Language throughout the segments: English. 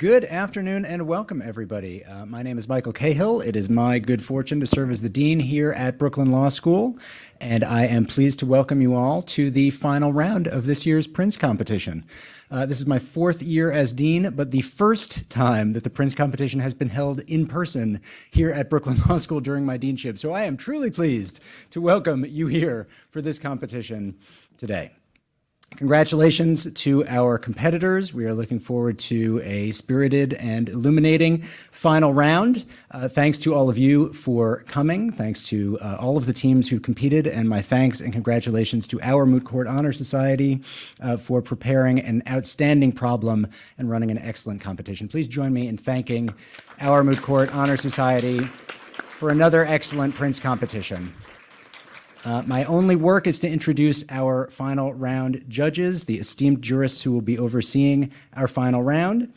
Good afternoon and welcome, everybody. My name is Michael Cahill. It is my good fortune to serve as the dean here at Brooklyn Law School, and I am pleased to welcome you all to the final round of this year's Prince competition. This is my fourth year as dean, but the first time that the Prince competition has been held in person here at Brooklyn Law School during my deanship. So I am truly pleased to welcome you here for this competition today. Congratulations to our competitors. We are looking forward to a spirited and illuminating final round. Thanks to all of you for coming. Thanks to all of the teams who competed, and my thanks and congratulations to our Moot Court Honor Society for preparing an outstanding problem and running an excellent competition. Please join me in thanking our Moot Court Honor Society for another excellent Prince competition. My only work is to introduce our final round judges, the esteemed jurists who will be overseeing our final round.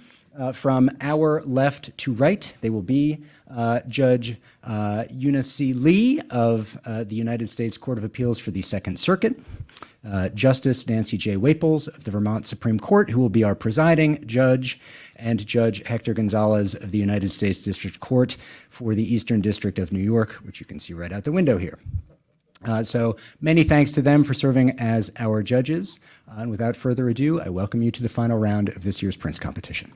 From our left to right, they will be Judge Eunice C. Lee of the United States Court of Appeals for the Second Circuit, Justice Nancy J. Waples of the Vermont Supreme Court, who will be our presiding judge, and Judge Hector Gonzalez of the United States District Court for the Eastern District of New York, which you can see right out the window here. So many thanks to them for serving as our judges. And without further ado, I welcome you to the final round of this year's Prince competition.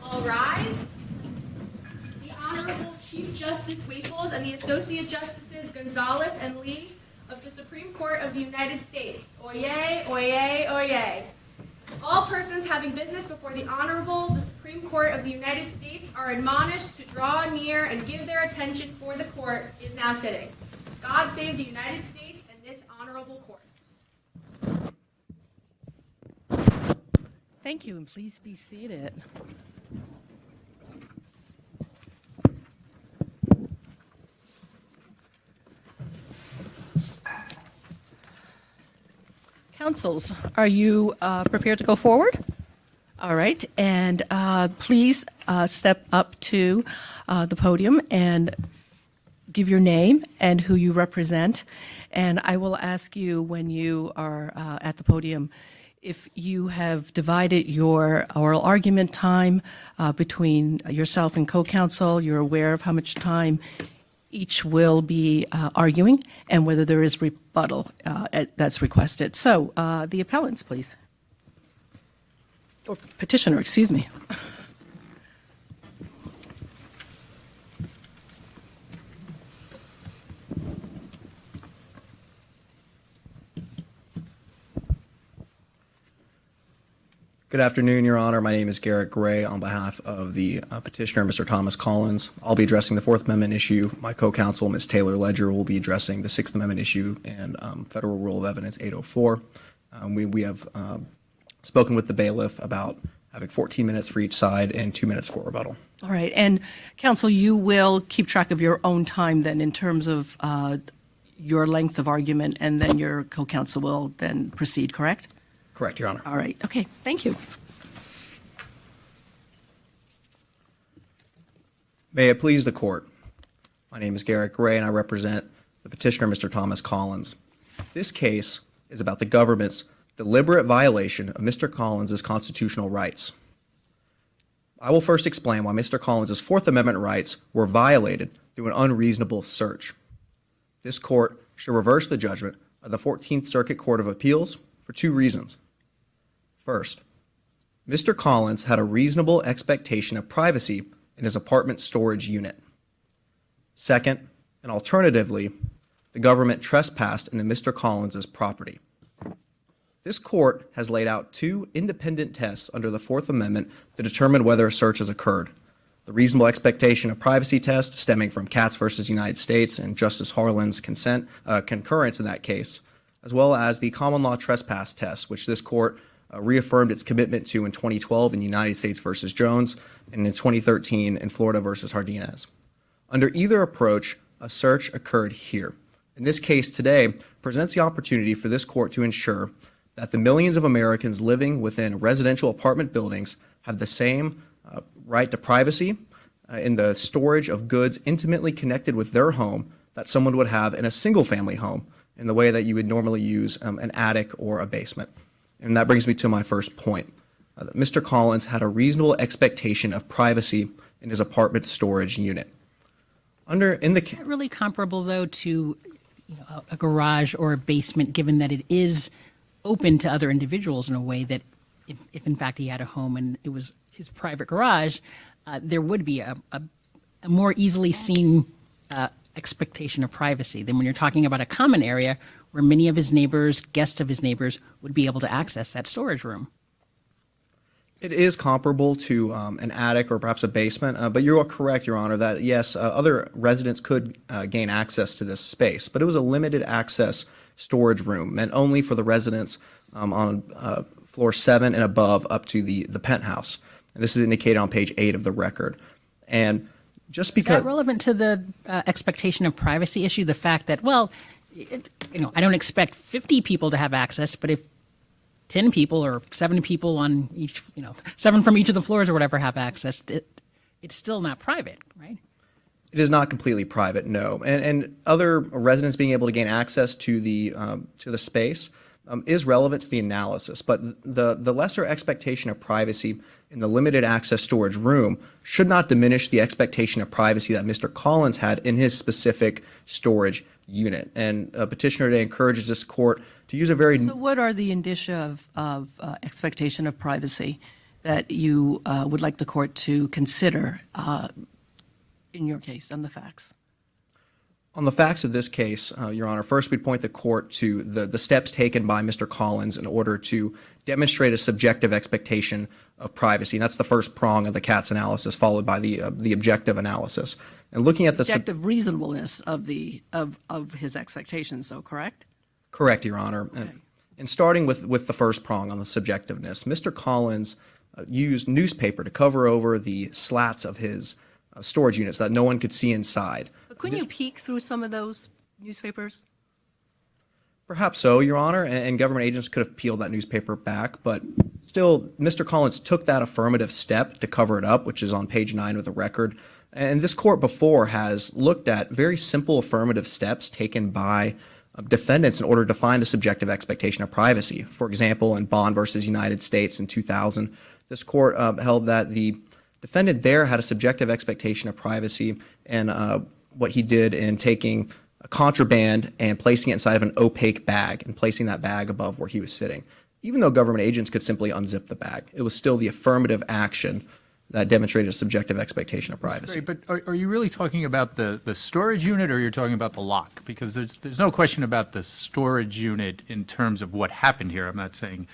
All rise. The Honorable Chief Justice Waples and the Associate Justices Gonzalez and Lee of the Supreme Court of the United States. Oyez, oyez, oyez. All persons having business before the Honorable, the Supreme Court of the United States are admonished to draw near and give their attention, for the court is now sitting. God save the United States and this honorable court. Thank you, and please be seated. Counsels, are you prepared to go forward? All right, and please step up to the podium and give your name and who you represent. And I will ask you when you are at the podium if you have divided your oral argument time between yourself and co-counsel. You're aware of how much time each will be arguing, and whether there is rebuttal that's requested. So the appellants, please. Or petitioner, excuse me. Good afternoon, Your Honor. My name is Garrett Gray on behalf of the petitioner, Mr. Thomas Collins. I'll be addressing the Fourth Amendment issue. My co-counsel, Ms. Taylor Ledger, will be addressing the Sixth Amendment issue and Federal Rule of Evidence 804. We have spoken with the bailiff about having 14 minutes for each side and 2 minutes for rebuttal. All right, and counsel, you will keep track of your own time then in terms of your length of argument, and then your co-counsel will then proceed, correct? Correct, Your Honor. All right, okay, thank you. May it please the court. My name is Garrett Gray, and I represent the petitioner, Mr. Thomas Collins. This case is about the government's deliberate violation of Mr. Collins' constitutional rights. I will first explain why Mr. Collins' Fourth Amendment rights were violated through an unreasonable search. This court should reverse the judgment of the 14th Circuit Court of Appeals for two reasons. First, Mr. Collins had a reasonable expectation of privacy in his apartment storage unit. Second, and alternatively, the government trespassed into Mr. Collins' property. This court has laid out two independent tests under the Fourth Amendment to determine whether a search has occurred. The reasonable expectation of privacy test stemming from Katz versus United States and Justice Harlan's concurrence in that case, as well as the common law trespass test, which this court reaffirmed its commitment to in 2012 in United States versus Jones and in 2013 in Florida versus Jardinez. Under either approach, a search occurred here. In this case today presents the opportunity for this court to ensure that the millions of Americans living within residential apartment buildings have the same right to privacy in the storage of goods intimately connected with their home that someone would have in a single-family home in the way that you would normally use an attic or a basement. And that brings me to my first point. That Mr. Collins had a reasonable expectation of privacy in his apartment storage unit. Really comparable, though, to a garage or a basement, given that it is open to other individuals in a way that if in fact he had a home and it was his private garage, there would be a more easily seen expectation of privacy than when you're talking about a common area where many of his neighbors, guests of his neighbors, would be able to access that storage room. It is comparable to an attic or perhaps a basement, but you are correct, Your Honor, that yes, other residents could gain access to this space, but it was a limited access storage room meant only for the residents on floor 7 and above up to the penthouse. And this is indicated on page 8 of the record. And just because... Is that relevant to the expectation of privacy issue? The fact that, well, I don't expect 50 people to have access, but if 10 people or 7 people on each, 7 from each of the floors or whatever have access, it's still not private, right? It is not completely private, no. And other residents being able to gain access to the space is relevant to the analysis, but the lesser expectation of privacy in the limited access storage room should not diminish the expectation of privacy that Mr. Collins had in his specific storage unit. And Petitioner today encourages this court to use a very... So what are the indicia of expectation of privacy that you would like the court to consider in your case on the facts? On the facts of this case, Your Honor, first we'd point the court to the steps taken by Mr. Collins in order to demonstrate a subjective expectation of privacy. And that's the first prong of the Katz analysis, followed by the objective analysis. And looking at the Objective reasonableness of his expectations, though, correct? Correct, Your Honor. Okay. And starting with the first prong on the subjectiveness, Mr. Collins used newspaper to cover over the slats of his storage units so that no one could see inside. But couldn't you peek through some of those newspapers? Perhaps so, Your Honor, and government agents could have peeled that newspaper back, but still, Mr. Collins took that affirmative step to cover it up, which is on page 9 of the record. And this court before has looked at very simple affirmative steps taken by defendants in order to find a subjective expectation of privacy. For example, in Bond versus United States in 2000, this court held that the defendant there had a subjective expectation of privacy and what he did in taking a contraband and placing it inside of an opaque bag and placing that bag above where he was sitting. Even though government agents could simply unzip the bag, it was still the affirmative action that demonstrated a subjective expectation of privacy. Great, but are you really talking about the storage unit, or you're talking about the lock? Because there's no question about the storage unit in terms of what happened here. I'm not saying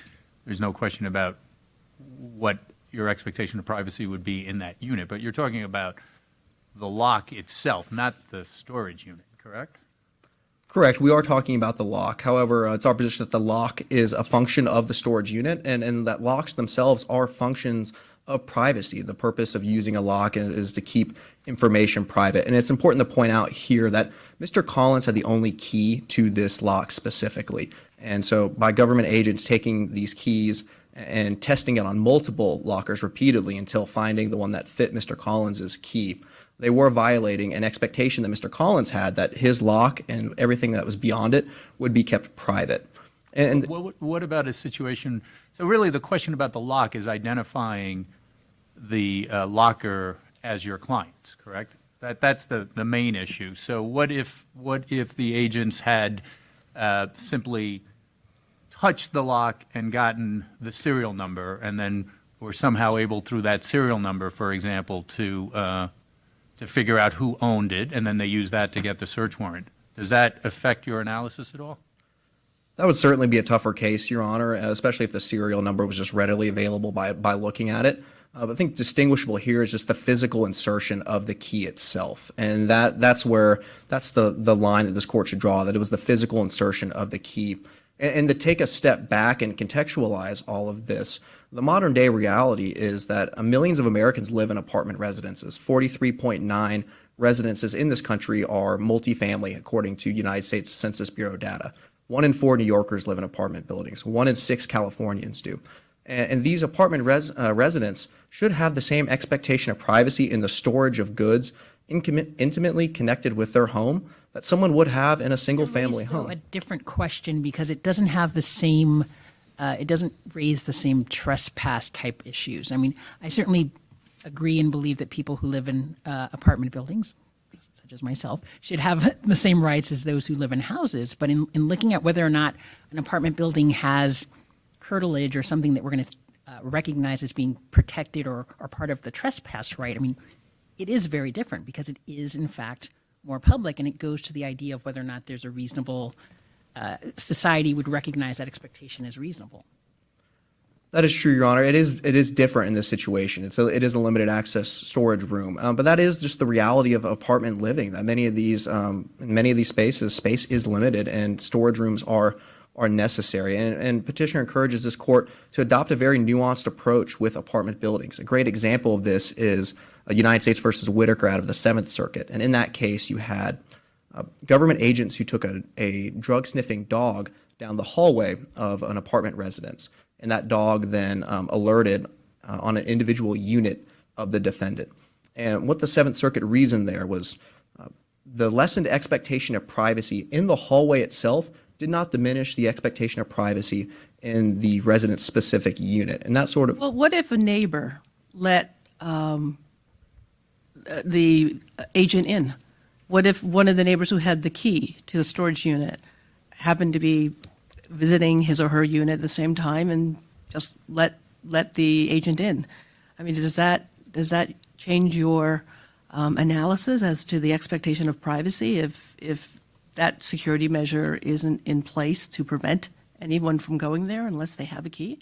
there's no question about what your expectation of privacy would be in that unit, but you're talking about the lock itself, not the storage unit, correct? Correct. We are talking about the lock. However, it's our position that the lock is a function of the storage unit and that locks themselves are functions of privacy. The purpose of using a lock is to keep information private. And it's important to point out here that Mr. Collins had the only key to this lock specifically. And so by government agents taking these keys and testing it on multiple lockers repeatedly until finding the one that fit Mr. Collins's key, they were violating an expectation that Mr. Collins had that his lock and everything that was beyond it would be kept private. And What about a situation, so really the question about the lock is identifying the locker as your client's, correct? That's the main issue. So what if the agents had simply touched the lock and gotten the serial number and then were somehow able through that serial number, for example, to figure out who owned it, and then they use that to get the search warrant? Does that affect your analysis at all? that would certainly be a tougher case, Your Honor, especially if the serial number was just readily available by looking at it. But I think distinguishable here is just the physical insertion of the key itself. And that's the line that this court should draw, that it was the physical insertion of the key. And to take a step back and contextualize all of this, the modern day reality is that millions of Americans live in apartment residences. 43.9 residences in this country are multifamily, according to United States Census Bureau data. 1 in 4 New Yorkers live in apartment buildings. 1 in 6 Californians do. And these apartment residents should have the same expectation of privacy in the storage of goods intimately connected with their home that someone would have in a single-family Raise, though, home. a different question because it doesn't have the same, it doesn't raise the same trespass type issues. I mean, I certainly agree and believe that people who live in apartment buildings, such as myself, should have the same rights as those who live in houses. But in looking at whether or not an apartment building has curtilage or something that we're going to recognize as being protected or part of the trespass right, I mean, it is very different because it is, in fact, more public, and it goes to the idea of whether or not there's a reasonable society would recognize that expectation as reasonable. That is true, Your Honor. It is different in this situation. It is a limited access storage room, but that is just the reality of apartment living. That many of these spaces, space is limited, and storage rooms are necessary. And Petitioner encourages this court to adopt a very nuanced approach with apartment buildings. A great example of this is United States versus Whitaker out of the Seventh Circuit, and in that case, you had government agents who took a drug-sniffing dog down the hallway of an apartment residence. And that dog then alerted on an individual unit of the defendant. And what the Seventh Circuit reasoned there was the lessened expectation of privacy in the hallway itself did not diminish the expectation of privacy in the resident's specific unit. And that sort of... Well, what if a neighbor let the agent in? What if one of the neighbors who had the key to the storage unit happened to be visiting his or her unit at the same time and just let the agent in? I mean, does that change your analysis as to the expectation of privacy if that security measure isn't in place to prevent anyone from going there unless they have a key?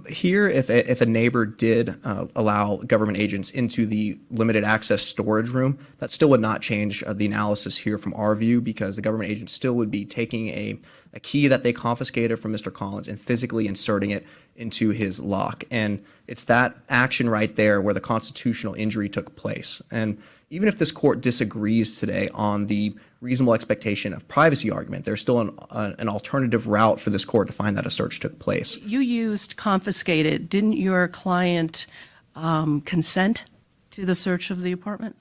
Here, if a neighbor did allow government agents into the limited access storage room, that still would not change the analysis here from our view, because the government agent still would be taking a key that they confiscated from Mr. Collins and physically inserting it into his lock. And it's that action right there where the constitutional injury took place. And even if this court disagrees today on the reasonable expectation of privacy argument, there's still an alternative route for this court to find that a search took place. You used confiscated. Didn't your client consent to the search of the apartment?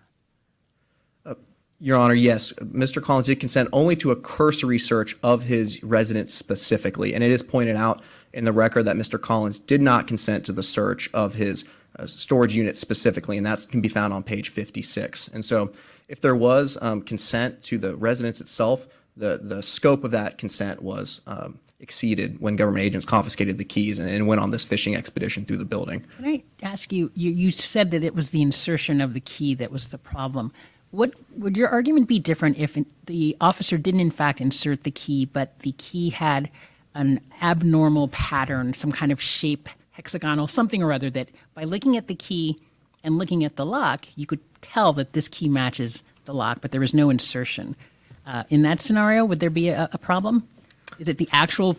Your Honor, yes. Mr. Collins did consent only to a cursory search of his residence specifically. And it is pointed out in the record that Mr. Collins did not consent to the search of his storage unit specifically, and that can be found on page 56. And so if there was consent to the residence itself, the scope of that consent was exceeded when government agents confiscated the keys and went on this fishing expedition through the building. Can I ask you, you said that it was the insertion of the key that was the problem. What would your argument be different if the officer didn't in fact insert the key, but the key had an abnormal pattern, some kind of shape, hexagonal, something or other, that by looking at the key and looking at the lock, you could tell that this key matches the lock, but there was no insertion. In that scenario, would there be a problem? Is it the actual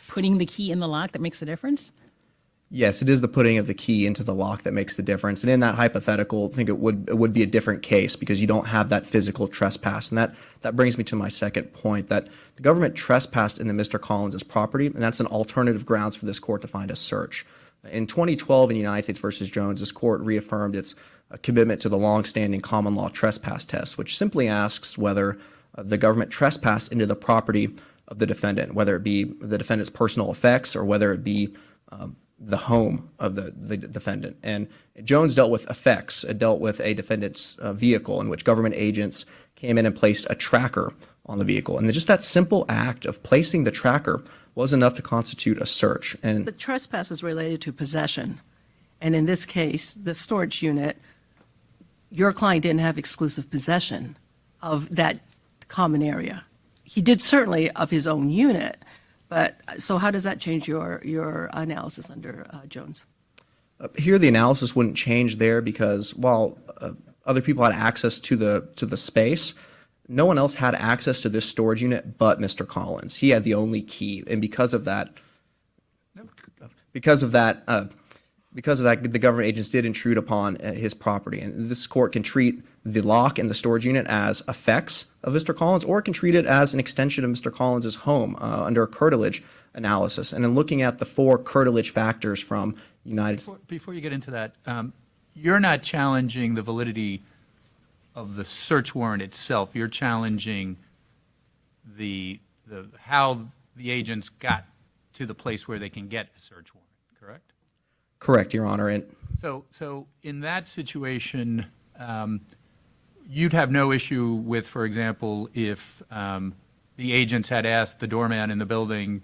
putting the key in the lock that makes the difference? Yes, it is the putting of the key into the lock that makes the difference. And in that hypothetical, I think it would be a different case because you don't have that physical trespass. And that brings me to my second point, that the government trespassed into Mr. Collins' property, and that's an alternative grounds for this court to find a search. In 2012 in United States versus Jones, this court reaffirmed its commitment to the longstanding common law trespass test, which simply asks whether the government trespassed into the property of the defendant, whether it be the defendant's personal effects or whether it be the home of the defendant. And Jones dealt with effects. It dealt with a defendant's vehicle in which government agents came in and placed a tracker on the vehicle. And just that simple act of placing the tracker was enough to constitute a search. And The trespass is related to possession. And in this case, the storage unit, your client didn't have exclusive possession of that common area. He did certainly of his own unit. But so how does that change your analysis under Jones? Here, the analysis wouldn't change there because while other people had access to the space, no one else had access to this storage unit but Mr. Collins. He had the only key, and because of that, Because of that, the government agents did intrude upon his property. And this court can treat the lock and the storage unit as effects of Mr. Collins, or it can treat it as an extension of Mr. Collins' home under a curtilage analysis. And in looking at the 4 curtilage factors from United States. Before you get into that, you're not challenging the validity of the search warrant itself. You're challenging how the agents got to the place where they can get a search warrant, correct? Correct, Your Honor. And So in that situation, you'd have no issue with, for example, if the agents had asked the doorman in the building,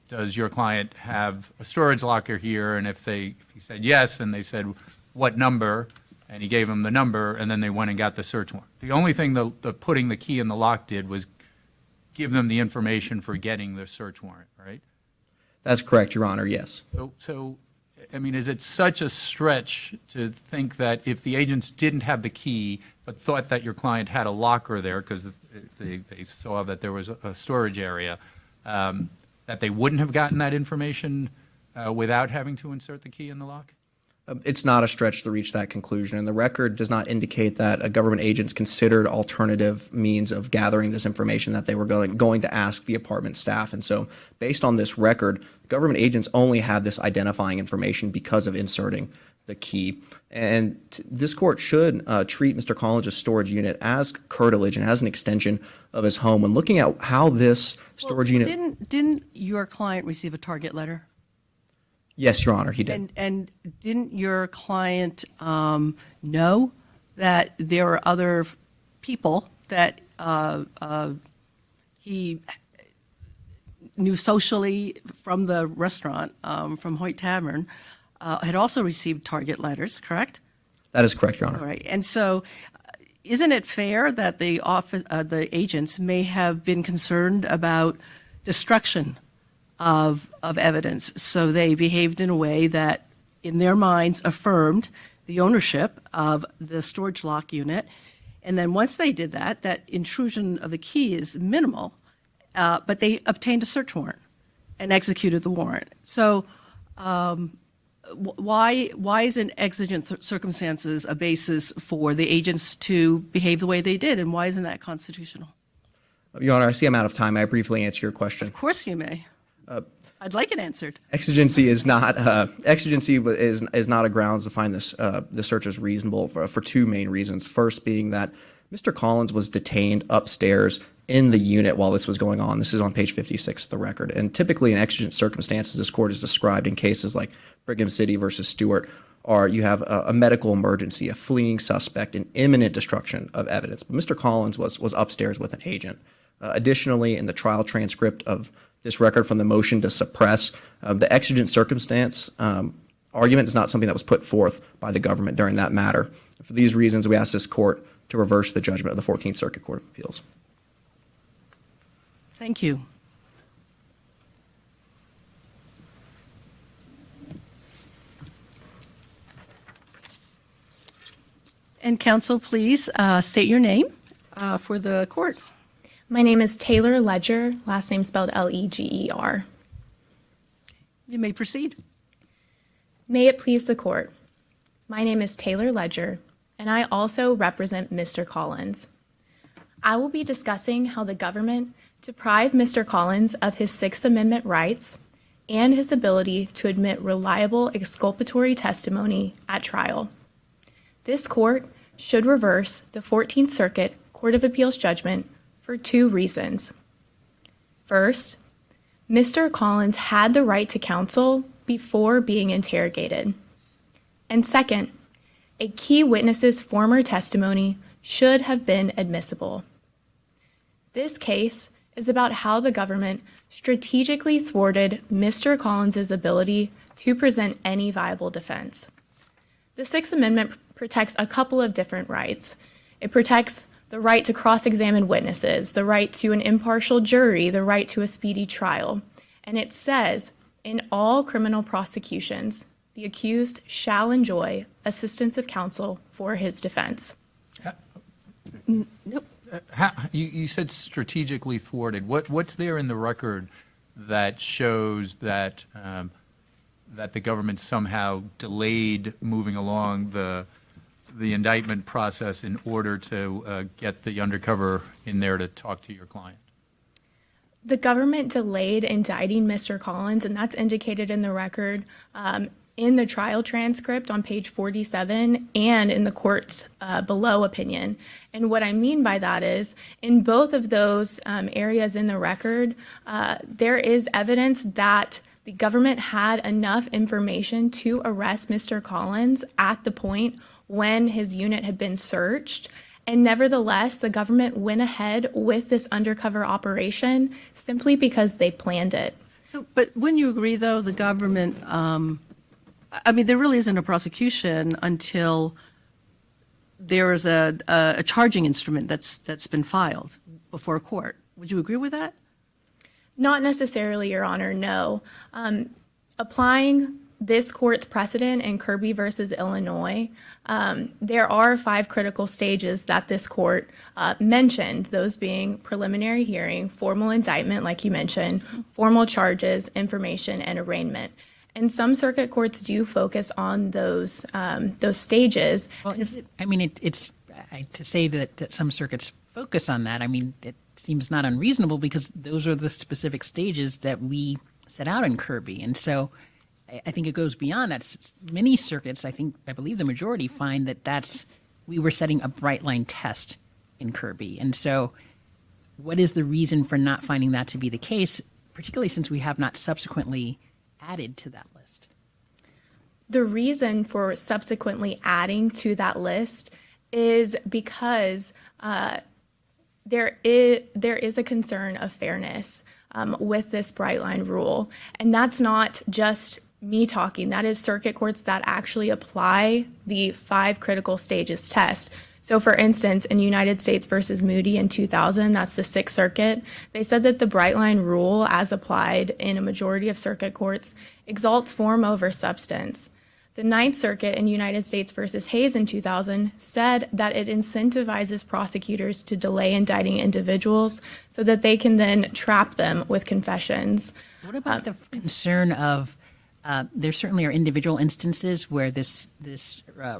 does your client have a storage locker here? And if he said yes, and they said, what number? And he gave them the number, and then they went and got the search warrant. The only thing the putting the key in the lock did was give them the information for getting the search warrant, right? that's correct, Your Honor, yes. So, I mean, is it such a stretch to think that if the agents didn't have the key, but thought that your client had a locker there because they saw that there was a storage area, that they wouldn't have gotten that information without having to insert the key in the lock? It's not a stretch to reach that conclusion, and the record does not indicate that government agents considered alternative means of gathering this information that they were going to ask the apartment staff. And so, based on this record, government agents only had this identifying information because of inserting the key. And this court should treat Mr. Collins' storage unit as curtilage and as an extension of his home. When looking at how this storage unit... Didn't your client receive a target letter? Yes, Your Honor, he did. And didn't your client know that there were other people that he knew socially from the restaurant, from Hoyt Tavern, had also received target letters, correct? That is correct, Your Honor. All right. And so isn't it fair that the agents may have been concerned about destruction of evidence, so they behaved in a way that, in their minds, affirmed the ownership of the storage lock unit. And then once they did that, that intrusion of the key is minimal, but they obtained a search warrant and executed the warrant. So why isn't exigent circumstances a basis for the agents to behave the way they did, and why isn't that constitutional? Your Honor, I see I'm out of time. May I briefly answer your question? Of course you may. I'd like it answered. Exigency is not is not a grounds to find this the search is reasonable for two main reasons. First, being that Mr. Collins was detained upstairs in the unit while this was going on. This is on page 56 of the record. And typically, in exigent circumstances, this court is described in cases like Brigham City versus Stewart, or you have a medical emergency, a fleeing suspect, and imminent destruction of evidence. But Mr. Collins was upstairs with an agent. Additionally, in the trial transcript of this record from the motion to suppress, the exigent circumstance argument is not something that was put forth by the government during that matter. For these reasons, we ask this court to reverse the judgment of the 14th Circuit Court of Appeals. Thank you. And counsel, please state your name for the court. My name is Taylor Ledger, last name spelled Leger. You may proceed. May it please the court. My name is Taylor Ledger, and I also represent Mr. Collins. I will be discussing how the government deprived Mr. Collins of his Sixth Amendment rights and his ability to admit reliable exculpatory testimony at trial. This court should reverse the 14th Circuit Court of Appeals judgment for two reasons. First, Mr. Collins had the right to counsel before being interrogated. And second, a key witness's former testimony should have been admissible. This case is about how the government strategically thwarted Mr. Collins's ability to present any viable defense. The Sixth Amendment protects a couple of different rights. It protects the right to cross-examine witnesses, the right to an impartial jury, the right to a speedy trial. And it says, in all criminal prosecutions, the accused shall enjoy assistance of counsel for his defense. Nope. You said strategically thwarted. What's there in the record that shows that that the government somehow delayed moving along the indictment process in order to get the undercover in there to talk to your client? The government delayed indicting Mr. Collins, and that's indicated in the record in the trial transcript on page 47 and in the court's below opinion. And what I mean by that is, in both of those areas in the record, there is evidence that the government had enough information to arrest Mr. Collins at the point when his unit had been searched. And nevertheless, the government went ahead with this undercover operation simply because they planned it. So, but wouldn't you agree, though, the government, I mean, there really isn't a prosecution until there is a charging instrument that's been filed before a court. Would you agree with that? Not necessarily, Your Honor, no. Applying this court's precedent in Kirby versus Illinois, there are 5 critical stages that this court mentioned, those being preliminary hearing, formal indictment, like you mentioned, formal charges, information, and arraignment. And some circuit courts do focus on those stages. Well, I mean, to say that some circuits focus on that, I mean, it seems not unreasonable because those are the specific stages that we set out in Kirby. And so I think it goes beyond that. Many circuits, I believe the majority, find that we were setting a bright line test in Kirby. And so what is the reason for not finding that to be the case, particularly since we have not subsequently added to that list? The reason for subsequently adding to that list is because there is a concern of fairness with this bright line rule. And that's not just me talking, that is circuit courts that actually apply the 5 critical stages test. So for instance, in United States versus Moody in 2000, that's the 6th Circuit, they said that the bright line rule as applied in a majority of circuit courts exalts form over substance. The 9th Circuit in United States versus Hayes in 2000 said that it incentivizes prosecutors to delay indicting individuals so that they can then trap them with confessions. What about the concern of there certainly are individual instances where this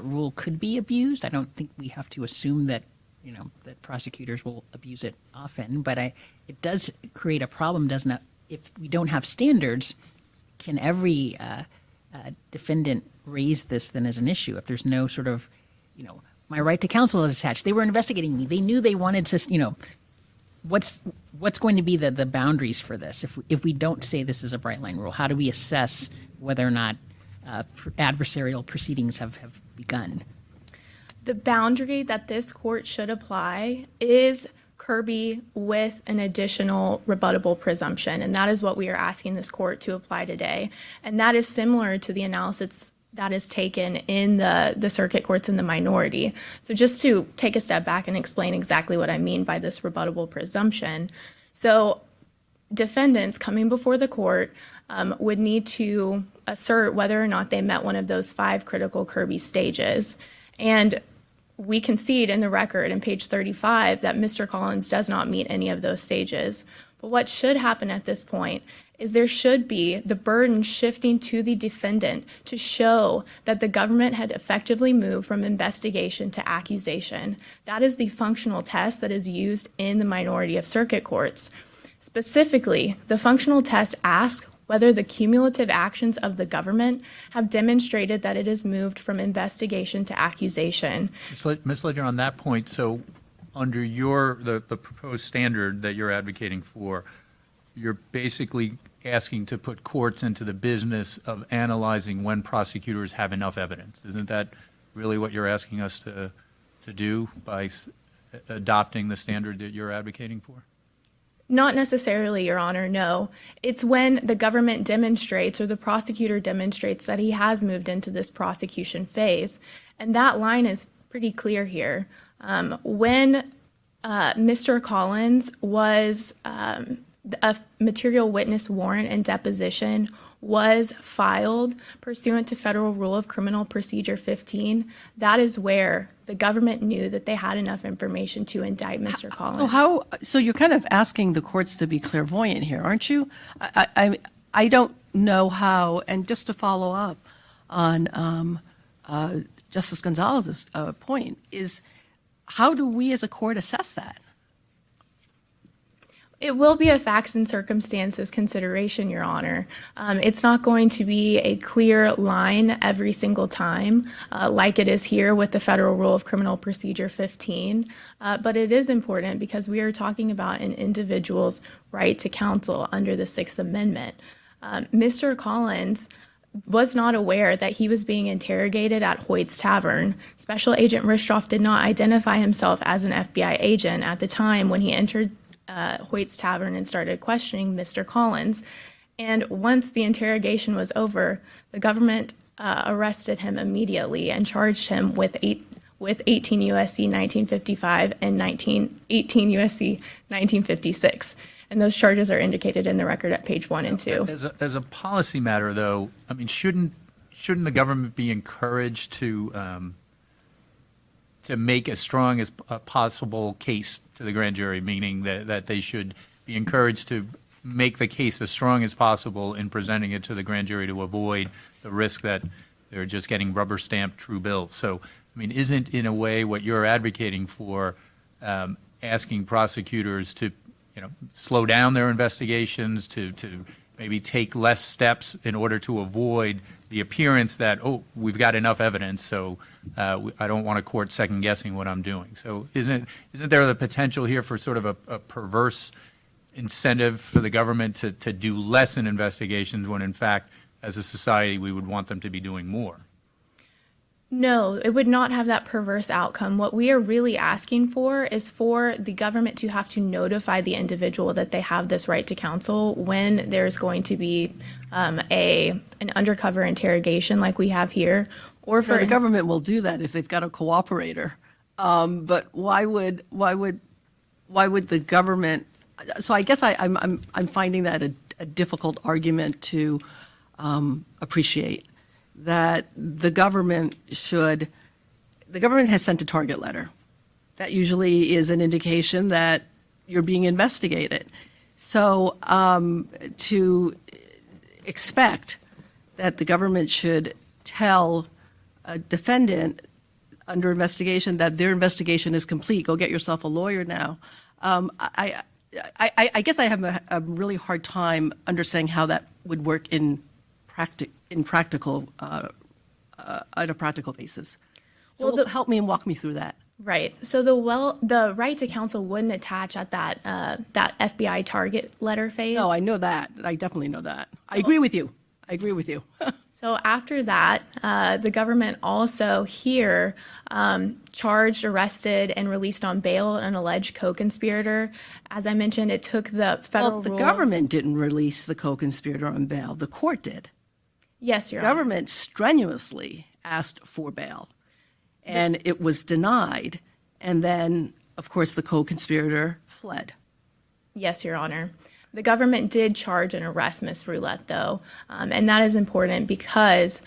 rule could be abused? I don't think we have to assume that that prosecutors will abuse it often, but it does create a problem, doesn't it? If we don't have standards, can every defendant raise this then as an issue? If there's no sort of, my right to counsel is attached. They were investigating me. They knew they wanted to, what's going to be the boundaries for this? If we don't say this is a bright line rule, how do we assess whether or not adversarial proceedings have begun? The boundary that this court should apply is Kirby with an additional rebuttable presumption, and that is what we are asking this court to apply today. And that is similar to the analysis that is taken in the circuit courts in the minority. So just to take a step back and explain exactly what I mean by this rebuttable presumption. So defendants coming before the court would need to assert whether or not they met one of those 5 critical Kirby stages. And we concede in the record in page 35 that Mr. Collins does not meet any of those stages. But what should happen at this point is there should be the burden shifting to the defendant to show that the government had effectively moved from investigation to accusation. That is the functional test that is used in the minority of circuit courts. Specifically, the functional test asks whether the cumulative actions of the government have demonstrated that it has moved from investigation to accusation. Ms. Ledger, on that point, so under the proposed standard that you're advocating for, you're basically asking to put courts into the business of analyzing when prosecutors have enough evidence. Isn't that really what you're asking us to do by adopting the standard that you're advocating for? Not necessarily, Your Honor, no. It's when the government demonstrates or the prosecutor demonstrates that he has moved into this prosecution phase. And that line is pretty clear here. When Mr. Collins was a material witness warrant and deposition was filed pursuant to Federal Rule of Criminal Procedure 15, that is where the government knew that they had enough information to indict Mr. Collins. So you're kind of asking the courts to be clairvoyant here, aren't you? I don't know how, and just to follow up on Justice Gonzalez's point, is how do we as a court assess that? It will be a facts and circumstances consideration, Your Honor. It's not going to be a clear line every single time, like it is here with the Federal Rule of Criminal Procedure 15, but it is important because we are talking about an individual's right to counsel under the Sixth Amendment. Mr. Collins was not aware that he was being interrogated at Hoyt's Tavern. Special Agent Ristroff did not identify himself as an FBI agent at the time when he entered Hoyt's Tavern and started questioning Mr. Collins. And once the interrogation was over, the government arrested him immediately and charged him with 18 U.S.C. 1955 and 18 U.S.C. 1956. And those charges are indicated in the record at page 1 and 2. As a policy matter, though, I mean, shouldn't the government be encouraged to make as strong as a possible case to the grand jury, meaning that they should be encouraged to make the case as strong as possible in presenting it to the grand jury to avoid the risk that they're just getting rubber stamped true bills? So, I mean, isn't in a way what you're advocating for asking prosecutors to, slow down their investigations, to maybe take less steps in order to avoid the appearance that, oh, we've got enough evidence, so I don't want a court second guessing what I'm doing. So isn't there the potential here for sort of a perverse incentive for the government to do less in investigations when in fact, as a society, we would want them to be doing more? No, it would not have that perverse outcome. What we are really asking for is for the government to have to notify the individual that they have this right to counsel when there's going to be an undercover interrogation like we have here. Or for The government will do that if they've got a cooperator. But why would the government? So I guess I'm finding that a difficult argument to appreciate. That the government has sent a target letter. That usually is an indication that you're being investigated. So to expect that the government should tell a defendant under investigation that their investigation is complete, go get yourself a lawyer now. I guess I have a really hard time understanding how that would work on a practical basis. So Well, help me and walk me through that. Right. So the right to counsel wouldn't attach at that FBI target letter phase. No, I know that. I definitely know that. I agree with you. So after that, the government also here charged, arrested, and released on bail an alleged co-conspirator. As I mentioned, it took the federal Well, the rule. government didn't release the co-conspirator on bail. The court did. Yes, Your The Honor. government strenuously asked for bail, and it was denied. And then, of course, the co-conspirator fled. Yes, Your Honor. The government did charge and arrest Ms. Roulette, though, and that is important because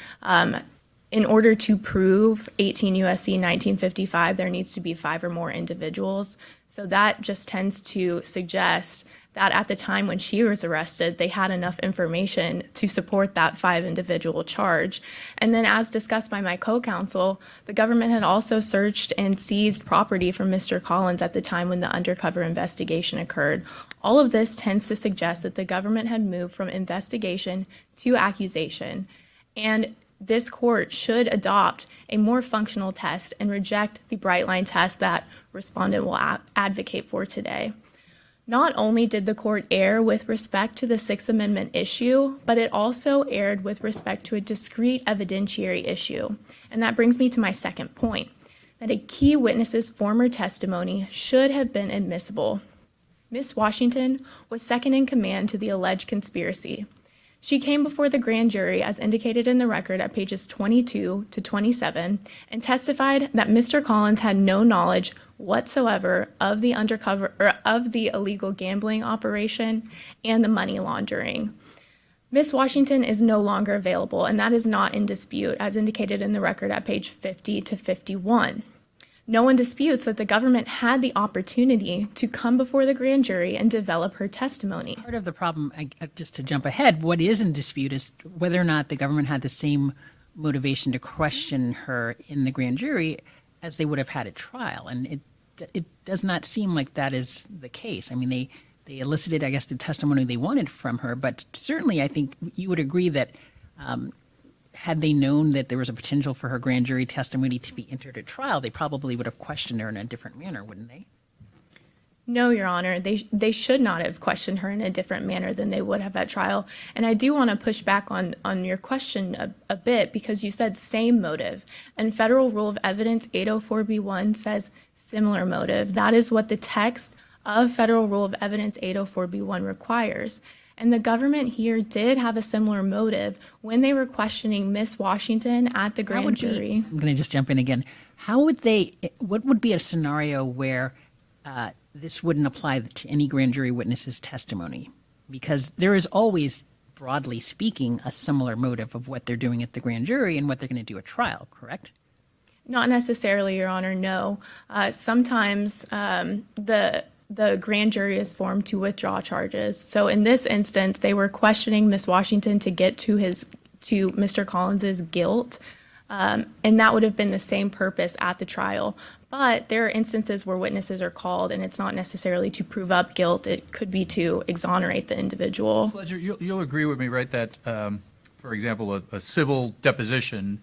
in order to prove 18 U.S.C. 1955, there needs to be 5 or more individuals. So that just tends to suggest that at the time when she was arrested, they had enough information to support that 5 individual charge. And then as discussed by my co-counsel, the government had also searched and seized property from Mr. Collins at the time when the undercover investigation occurred. All of this tends to suggest that the government had moved from investigation to accusation. And this court should adopt a more functional test and reject the bright line test that Respondent will advocate for today. Not only did the court err with respect to the Sixth Amendment issue, but it also erred with respect to a discrete evidentiary issue. And that brings me to my second point, that a key witness's former testimony should have been admissible. Ms. Washington was second in command to the alleged conspiracy. She came before the grand jury as indicated in the record at pages 22 to 27 and testified that Mr. Collins had no knowledge whatsoever of the illegal gambling operation and the money laundering. Ms. Washington is no longer available, and that is not in dispute as indicated in the record at page 50 to 51. No one disputes that the government had the opportunity to come before the grand jury and develop her testimony. Part of the problem, just to jump ahead, what is in dispute is whether or not the government had the same motivation to question her in the grand jury as they would have had at trial. And it does not seem like that is the case. I mean, they elicited, I guess, the testimony they wanted from her, but certainly I think you would agree that had they known that there was a potential for her grand jury testimony to be entered at trial, they probably would have questioned her in a different manner, wouldn't they? No, Your Honor, they should not have questioned her in a different manner than they would have at trial. And I do want to push back on your question a bit, because you said same motive. And Federal Rule of Evidence 804b1 says similar motive. That is what the text of Federal Rule of Evidence 804b1 requires. And the government here did have a similar motive when they were questioning Miss Washington at the grand jury. I'm going to just jump in again. What would be a scenario where this wouldn't apply to any grand jury witness's testimony? Because there is always, broadly speaking, a similar motive of what they're doing at the grand jury and what they're going to do at trial, correct? Not necessarily, Your Honor, no. Sometimes the grand jury is formed to withdraw charges. So in this instance, they were questioning Miss Washington to get to Mr. Collins's guilt, and that would have been the same purpose at the trial. But there are instances where witnesses are called, and it's not necessarily to prove up guilt. It could be to exonerate the individual. Ledger, you'll agree with me, right, that, for example, a civil deposition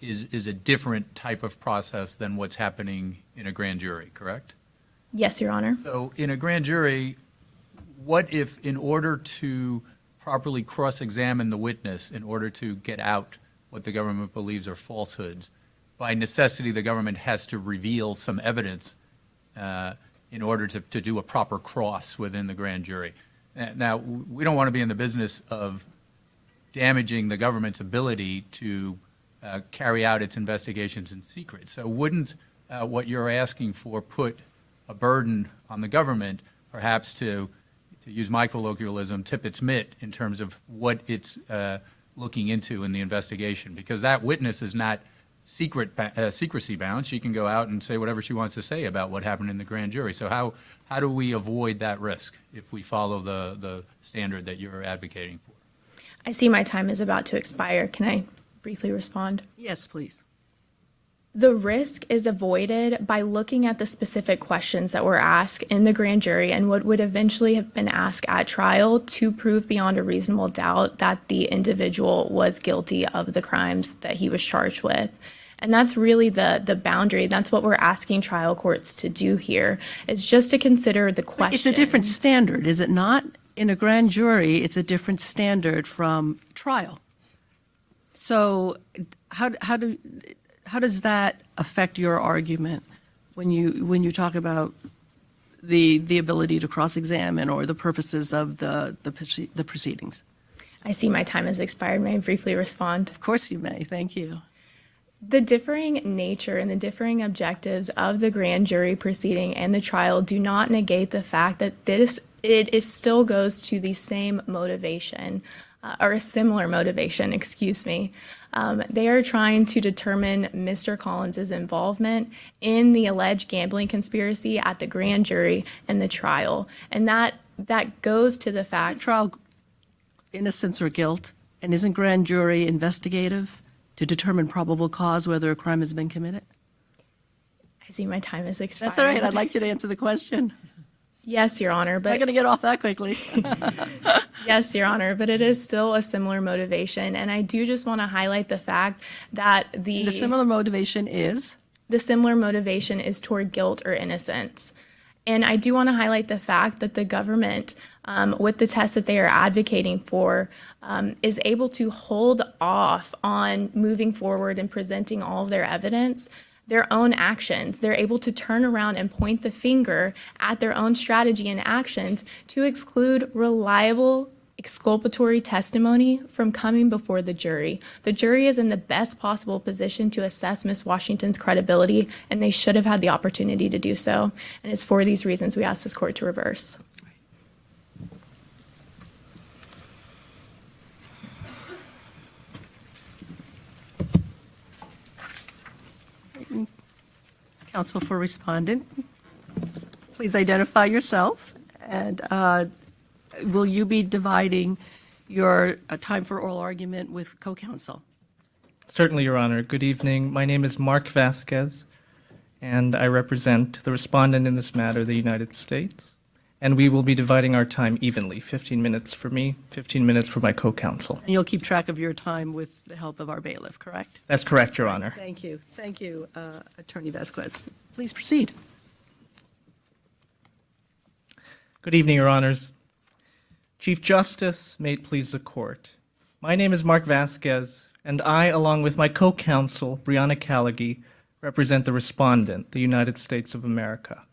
is a different type of process than what's happening in a grand jury, correct? Yes, Your Honor. So in a grand jury, what if, in order to properly cross-examine the witness, in order to get out what the government believes are falsehoods, by necessity, the government has to reveal some evidence in order to do a proper cross within the grand jury? Now, we don't want to be in the business of damaging the government's ability to carry out its investigations in secret. So wouldn't what you're asking for put a burden on the government, perhaps to use my colloquialism, tip its mitt in terms of what it's looking into in the investigation? Because that witness is not secrecy bound. She can go out and say whatever she wants to say about what happened in the grand jury. So how do we avoid that risk if we follow the standard that you're advocating for? I see my time is about to expire. Can I briefly respond? Yes, please. The risk is avoided by looking at the specific questions that were asked in the grand jury and what would eventually have been asked at trial to prove beyond a reasonable doubt that the individual was guilty of the crimes that he was charged with. And that's really the boundary. That's what we're asking trial courts to do here, is just to consider the questions. It's a different standard, is it not? In a grand jury, it's a different standard from trial. So how does that affect your argument when you talk about the ability to cross-examine or the purposes of the proceedings? I see my time has expired. May I briefly respond? Of course you may. Thank you. The differing nature and the differing objectives of the grand jury proceeding and the trial do not negate the fact that it still goes to the same motivation, or a similar motivation, excuse me. They are trying to determine Mr. Collins's involvement in the alleged gambling conspiracy at the grand jury and the trial. And that goes to the fact... Trial innocence or guilt, and isn't grand jury investigative to determine probable cause whether a crime has been committed? I see my time has expired. That's all right. I'd like you to answer the question. Yes, Your Honor, but... I'm not going to get off that quickly. Yes, Your Honor, but it is still a similar motivation. And I do just want to highlight the fact that The similar motivation is? The similar motivation is toward guilt or innocence. And I do want to highlight the fact that the government, with the test that they are advocating for, is able to hold off on moving forward and presenting all of their evidence, their own actions. They're able to turn around and point the finger at their own strategy and actions to exclude reliable exculpatory testimony from coming before the jury. The jury is in the best possible position to assess Ms. Washington's credibility, and they should have had the opportunity to do so. And it's for these reasons we ask this court to reverse. Counsel for Respondent, please identify yourself, and will you be dividing your time for oral argument with co-counsel? Certainly, Your Honor. Good evening. My name is Mark Vasquez, and I represent the respondent in this matter, the United States. And we will be dividing our time evenly, 15 minutes for me, 15 minutes for my co-counsel. And you'll keep track of your time with the help of our bailiff, correct? That's correct, Your Honor. Thank you. Thank you, Attorney Vasquez. Please proceed. Good evening, Your Honors. Chief Justice, may it please the Court. My name is Mark Vasquez, and I, along with my co-counsel, Brianna Callaghy, represent the respondent, the United States of America.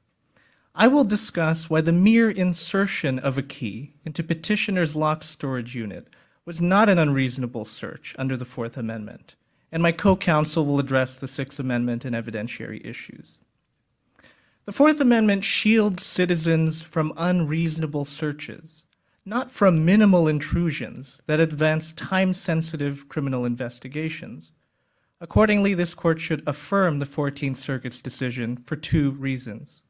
I will discuss why the mere insertion of a key into petitioner's locked storage unit was not an unreasonable search under the Fourth Amendment, and my co-counsel will address the Sixth Amendment and evidentiary issues. The Fourth Amendment shields citizens from unreasonable searches, not from minimal intrusions that advance time-sensitive criminal investigations. Accordingly, this Court should affirm the 14th Circuit's decision for two reasons.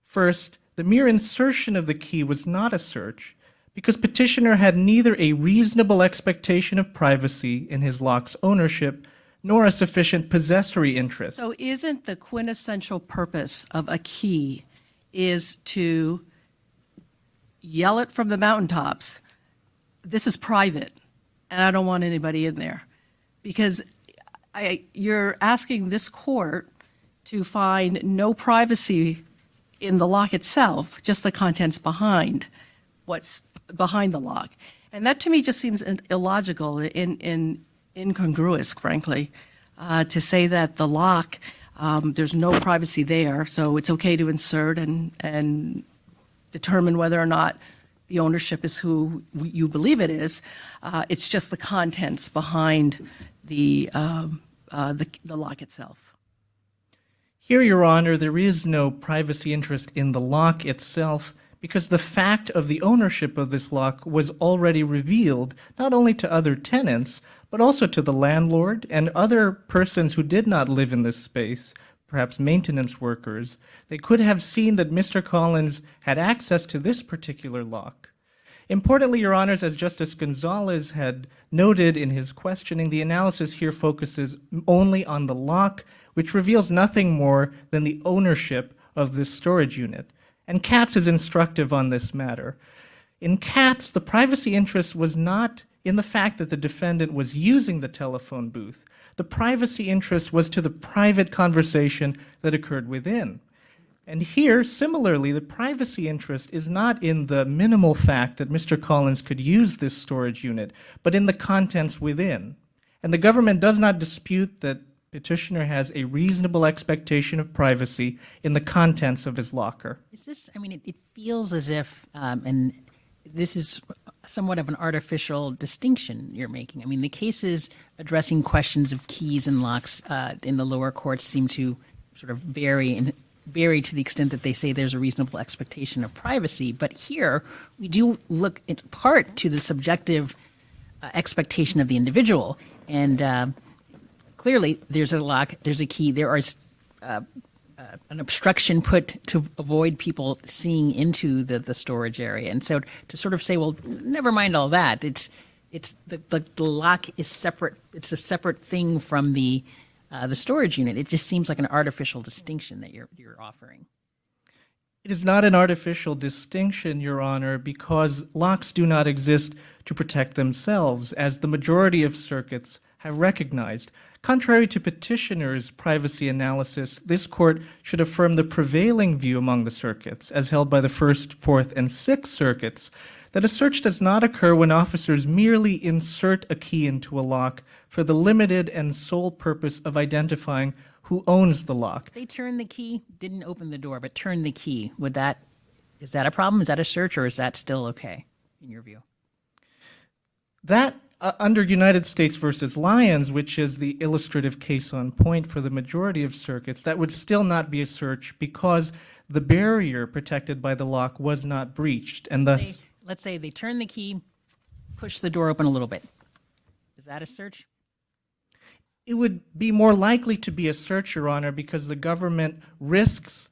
First, the mere insertion of the key was not a search because petitioner had neither a reasonable expectation of privacy in his lock's ownership nor a sufficient possessory interest. So isn't the quintessential purpose of a key is to yell it from the mountaintops, this is private, and I don't want anybody in there? Because you're asking this court to find no privacy in the lock itself, just the contents behind what's behind the lock. And that to me just seems illogical and incongruous, frankly, to say that the lock, there's no privacy there, so it's okay to insert and determine whether or not the ownership is who you believe it is. It's just the contents behind the lock itself. Here, Your Honor, there is no privacy interest in the lock itself because the fact of the ownership of this lock was already revealed not only to other tenants, but also to the landlord and other persons who did not live in this space, perhaps maintenance workers. They could have seen that Mr. Collins had access to this particular lock. Importantly, Your Honors, as Justice Gonzalez had noted in his questioning, the analysis here focuses only on the lock, which reveals nothing more than the ownership of this storage unit. And Katz is instructive on this matter. In Katz, the privacy interest was not in the fact that the defendant was using the telephone booth. The privacy interest was to the private conversation that occurred within. And here, similarly, the privacy interest is not in the minimal fact that Mr. Collins could use this storage unit, but in the contents within. And the government does not dispute that petitioner has a reasonable expectation of privacy in the contents of his locker. Is this, I mean, it feels as if, and this is somewhat of an artificial distinction you're making. I mean, the cases addressing questions of keys and locks in the lower courts seem to sort of vary to the extent that they say there's a reasonable expectation of privacy. But here, we do look in part to the subjective expectation of the individual. And clearly, there's a lock, there's a key, there is an obstruction put to avoid people seeing into the storage area. And so to sort of say, well, never mind all that, it's the lock is separate, it's a separate thing from the storage unit. It just seems like an artificial distinction that you're offering. It is not an artificial distinction, Your Honor, because locks do not exist to protect themselves, as the majority of circuits have recognized. Contrary to petitioner's privacy analysis, this court should affirm the prevailing view among the circuits, as held by the First, Fourth, and Sixth Circuits, that a search does not occur when officers merely insert a key into a lock for the limited and sole purpose of identifying who owns the lock. They turned the key, didn't open the door, but turned the key. Is that a problem? Is that a search, or is that still okay, in your view? That, under United States versus Lyons, which is the illustrative case on point for the majority of circuits, that would still not be a search because the barrier protected by the lock was not breached, and thus... Let's say they turn the key, push the door open a little bit. Is that a search? It would be more likely to be a search, Your Honor, because the government risks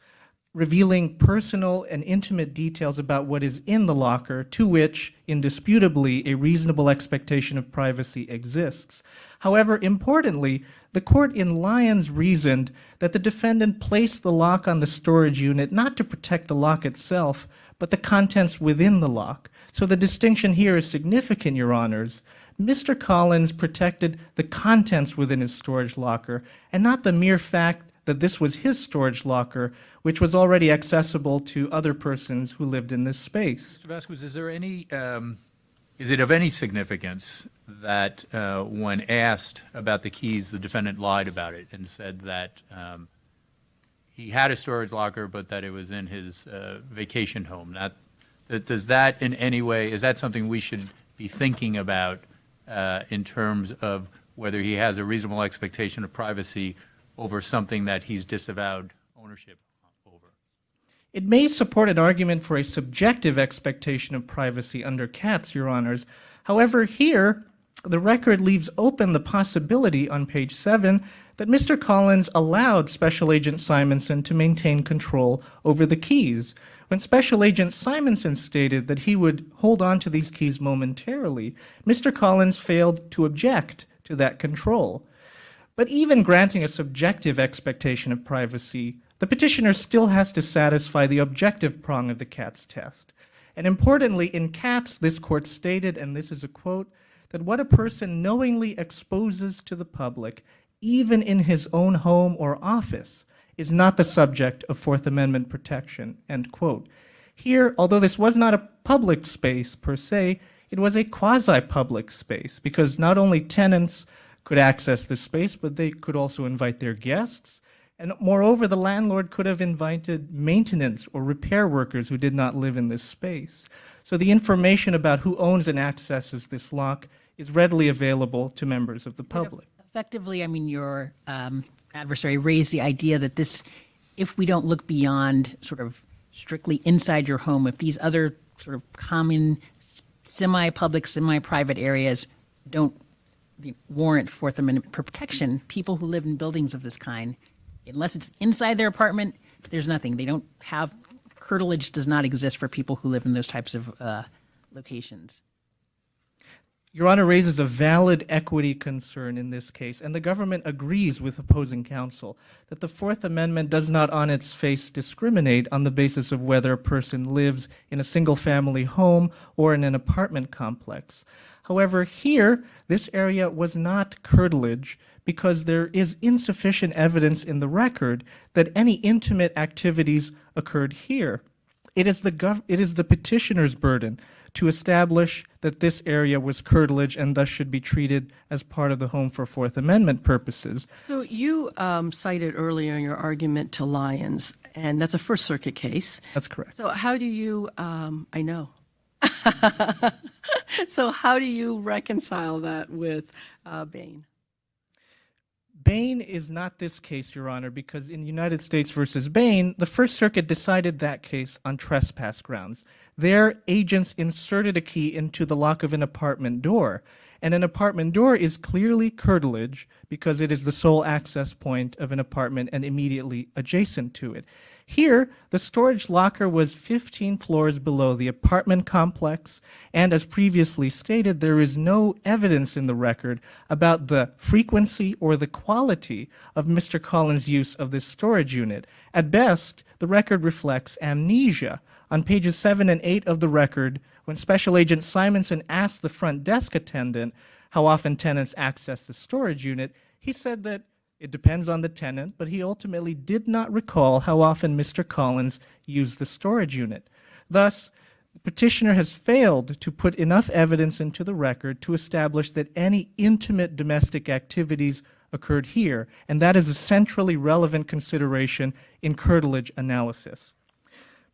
revealing personal and intimate details about what is in the locker, to which, indisputably, a reasonable expectation of privacy exists. However, importantly, the court in Lyons reasoned that the defendant placed the lock on the storage unit not to protect the lock itself, but the contents within the lock. So the distinction here is significant, Your Honors. Mr. Collins protected the contents within his storage locker, and not the mere fact that this was his storage locker, which was already accessible to other persons who lived in this space. Mr. Vasquez, is there any, is it of any significance that when asked about the keys, the defendant lied about it and said that he had a storage locker, but that it was in his vacation home? Does that in any way, is that something we should be thinking about in terms of whether he has a reasonable expectation of privacy over something that he's disavowed ownership over? It may support an argument for a subjective expectation of privacy under Katz, Your Honors. However, here, the record leaves open the possibility on page 7 that Mr. Collins allowed Special Agent Simonson to maintain control over the keys. When Special Agent Simonson stated that he would hold on to these keys momentarily, Mr. Collins failed to object to that control. But even granting a subjective expectation of privacy, the petitioner still has to satisfy the objective prong of the Katz test. And importantly, in Katz, this court stated, and this is a quote, that what a person knowingly exposes to the public, even in his own home or office, is not the subject of Fourth Amendment protection, end quote. Here, although this was not a public space per se, it was a quasi-public space, because not only tenants could access the space, but they could also invite their guests. And moreover, the landlord could have invited maintenance or repair workers who did not live in this space. So the information about who owns and accesses this lock is readily available to members of the public. Effectively, I mean, your adversary raised the idea that this, if we don't look beyond sort of strictly inside your home, if these other sort of common semi-public, semi-private areas don't warrant Fourth Amendment protection, people who live in buildings of this kind, unless it's inside their apartment, there's nothing. They don't have, curtilage does not exist for people who live in those types of locations. Your Honor raises a valid equity concern in this case, and the government agrees with opposing counsel that the Fourth Amendment does not on its face discriminate on the basis of whether a person lives in a single-family home or in an apartment complex. However, here, this area was not curtilage because there is insufficient evidence in the record that any intimate activities occurred here. It is the petitioner's burden to establish that this area was curtilage and thus should be treated as part of the home for Fourth Amendment purposes. So you cited earlier in your argument to Lyons, and that's a First Circuit case. That's correct. So how do you, I know. So how do you reconcile that with Bain? Bain is not this case, Your Honor, because in United States versus Bain, the First Circuit decided that case on trespass grounds. Their agents inserted a key into the lock of an apartment door, and an apartment door is clearly curtilage because it is the sole access point of an apartment and immediately adjacent to it. Here, the storage locker was 15 floors below the apartment complex, and as previously stated, there is no evidence in the record about the frequency or the quality of Mr. Collins' use of this storage unit. At best, the record reflects amnesia. On pages 7 and 8 of the record, when Special Agent Simonson asked the front desk attendant how often tenants access the storage unit, he said that it depends on the tenant, but he ultimately did not recall how often Mr. Collins used the storage unit. Thus, the petitioner has failed to put enough evidence into the record to establish that any intimate domestic activities occurred here, and that is a centrally relevant consideration in curtilage analysis.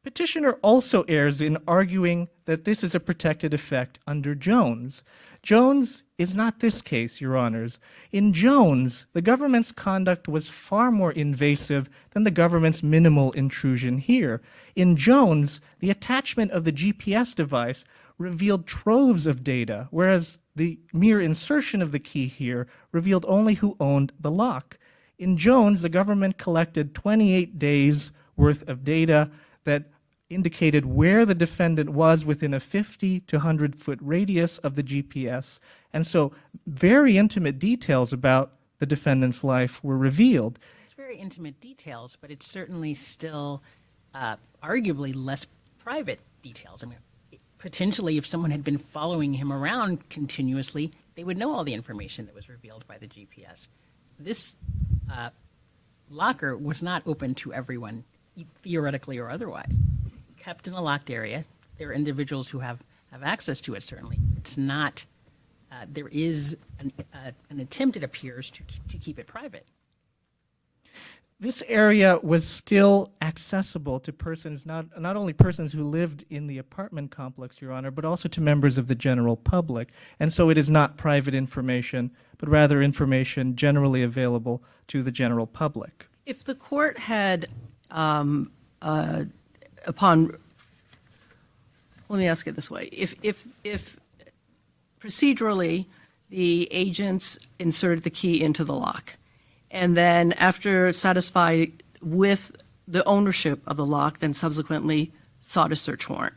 Petitioner also errs in arguing that this is a protected effect under Jones. Jones is not this case, Your Honors. In Jones, the government's conduct was far more invasive than the government's minimal intrusion here. In Jones, the attachment of the GPS device revealed troves of data, whereas the mere insertion of the key here revealed only who owned the lock. In Jones, the government collected 28 days worth of data that indicated where the defendant was within a 50 to 100-foot radius of the GPS. And so very intimate details about the defendant's life were revealed. It's very intimate details, but it's certainly still arguably less private details. I mean, potentially, if someone had been following him around continuously, they would know all the information that was revealed by the GPS. This locker was not open to everyone, theoretically or otherwise. It's kept in a locked area. There are individuals who have access to it, certainly. It's not, there is an attempt, it appears, to keep it private. This area was still accessible to persons, not only persons who lived in the apartment complex, Your Honor, but also to members of the general public. And so it is not private information, but rather information generally available to the general public. If the court had, let me ask it this way. If procedurally the agents inserted the key into the lock, and then after satisfied with the ownership of the lock, then subsequently sought a search warrant.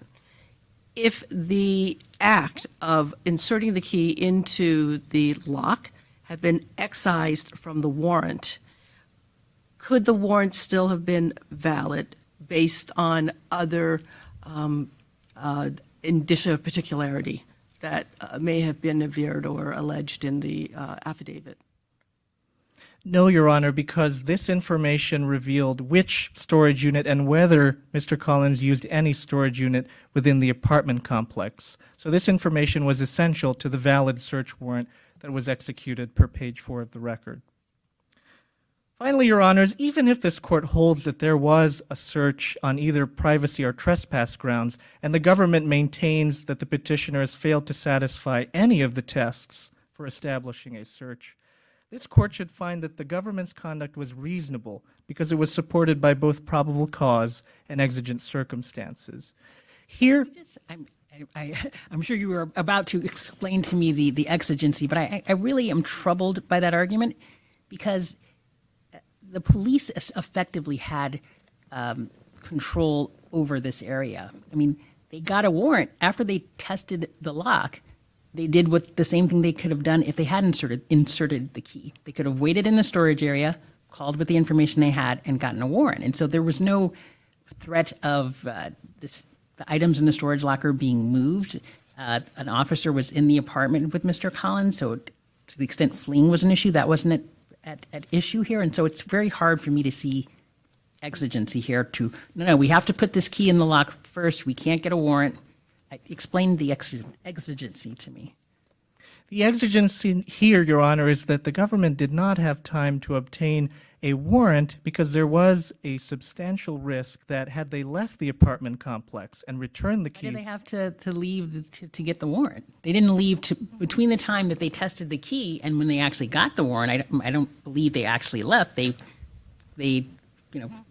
If the act of inserting the key into the lock had been excised from the warrant, could the warrant still have been valid based on other indicia of particularity that may have been averred or alleged in the affidavit? No, Your Honor, because this information revealed which storage unit and whether Mr. Collins used any storage unit within the apartment complex. So this information was essential to the valid search warrant that was executed per page 4 of the record. Finally, Your Honors, even if this court holds that there was a search on either privacy or trespass grounds, and the government maintains that the petitioner has failed to satisfy any of the tests for establishing a search, this court should find that the government's conduct was reasonable because it was supported by both probable cause and exigent circumstances. Here, I'm sure you were about to explain to me the exigency, but I really am troubled by that argument because the police effectively had control over this area. I mean, they got a warrant after they tested the lock. They did the same thing they could have done if they had inserted the key. They could have waited in the storage area, called with the information they had, and gotten a warrant. And so there was no threat of the items in the storage locker being moved. An officer was in the apartment with Mr. Collins, so to the extent fleeing was an issue, that wasn't at issue here. And so it's very hard for me to see exigency here no, we have to put this key in the lock first. We can't get a warrant. Explain the exigency to me. the exigency here, Your Honor, is that the government did not have time to obtain a warrant because there was a substantial risk that had they left the apartment complex and returned the Why keys. did they have to leave to get the warrant? They didn't leave between the time that they tested the key and when they actually got the warrant. I don't believe they actually left. They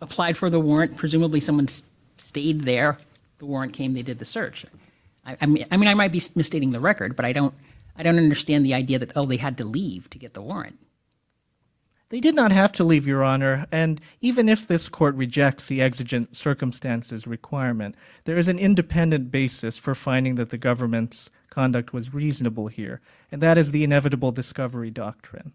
applied for the warrant. Presumably someone stayed there. The warrant came. They did the search. I mean, I might be misstating the record, but I don't understand the idea that they had to leave to get the warrant. They did not have to leave, Your Honor, and even if this court rejects the exigent circumstances requirement, there is an independent basis for finding that the government's conduct was reasonable here, and that is the inevitable discovery doctrine.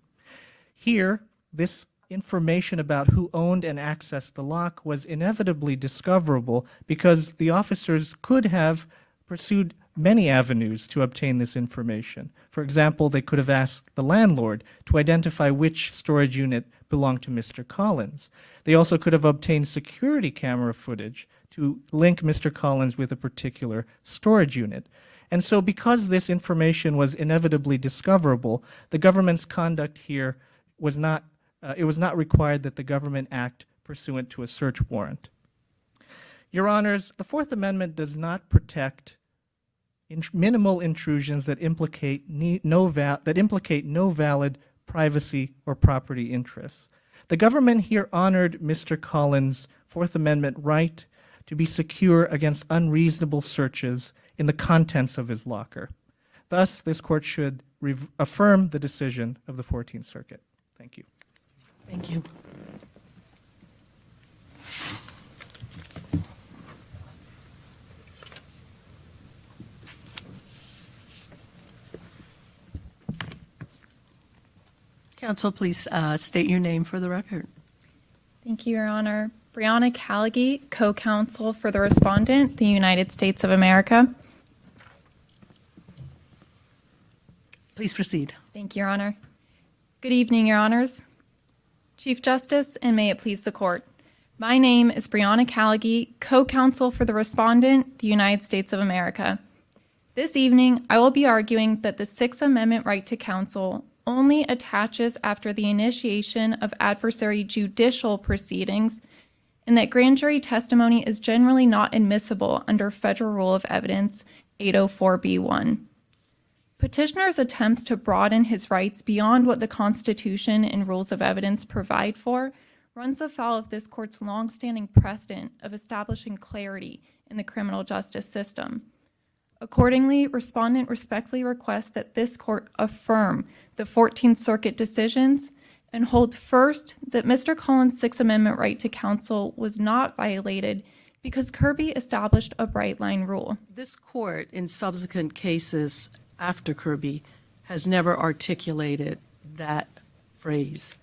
Here, this information about who owned and accessed the lock was inevitably discoverable because the officers could have pursued many avenues to obtain this information. For example, they could have asked the landlord to identify which storage unit belonged to Mr. Collins. They also could have obtained security camera footage to link Mr. Collins with a particular storage unit. And so because this information was inevitably discoverable, the government's conduct here was not, it was not required that the government act pursuant to a search warrant. Your Honors, the Fourth Amendment does not protect minimal intrusions that implicate no valid privacy or property interests. The government here honored Mr. Collins' Fourth Amendment right to be secure against unreasonable searches in the contents of his locker. Thus, this court should affirm the decision of the 14th Circuit. Thank you. Thank you. Counsel, please state your name for the record. Thank you, Your Honor. Brianna Callaghy, co-counsel for the Respondent, the United States of America. Please proceed. Thank you, Your Honor. Good evening, Your Honors. Chief Justice, and may it please the Court. My name is Brianna Callaghy, co-counsel for the Respondent, the United States of America. This evening, I will be arguing that the Sixth Amendment right to counsel only attaches after the initiation of adversary judicial proceedings, and that grand jury testimony is generally not admissible under Federal Rule of Evidence 804b1. Petitioner's attempts to broaden his rights beyond what the Constitution and rules of evidence provide for runs afoul of this court's longstanding precedent of establishing clarity in the criminal justice system. Accordingly, Respondent respectfully requests that this court affirm the 14th Circuit decisions and hold first that Mr. Collins' Sixth Amendment right to counsel was not violated because Kirby established a bright line rule. This court, in subsequent cases after Kirby, has never articulated that phrase.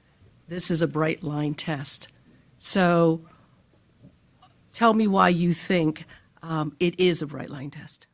This is a bright line test. So tell me why you think it is a bright line test.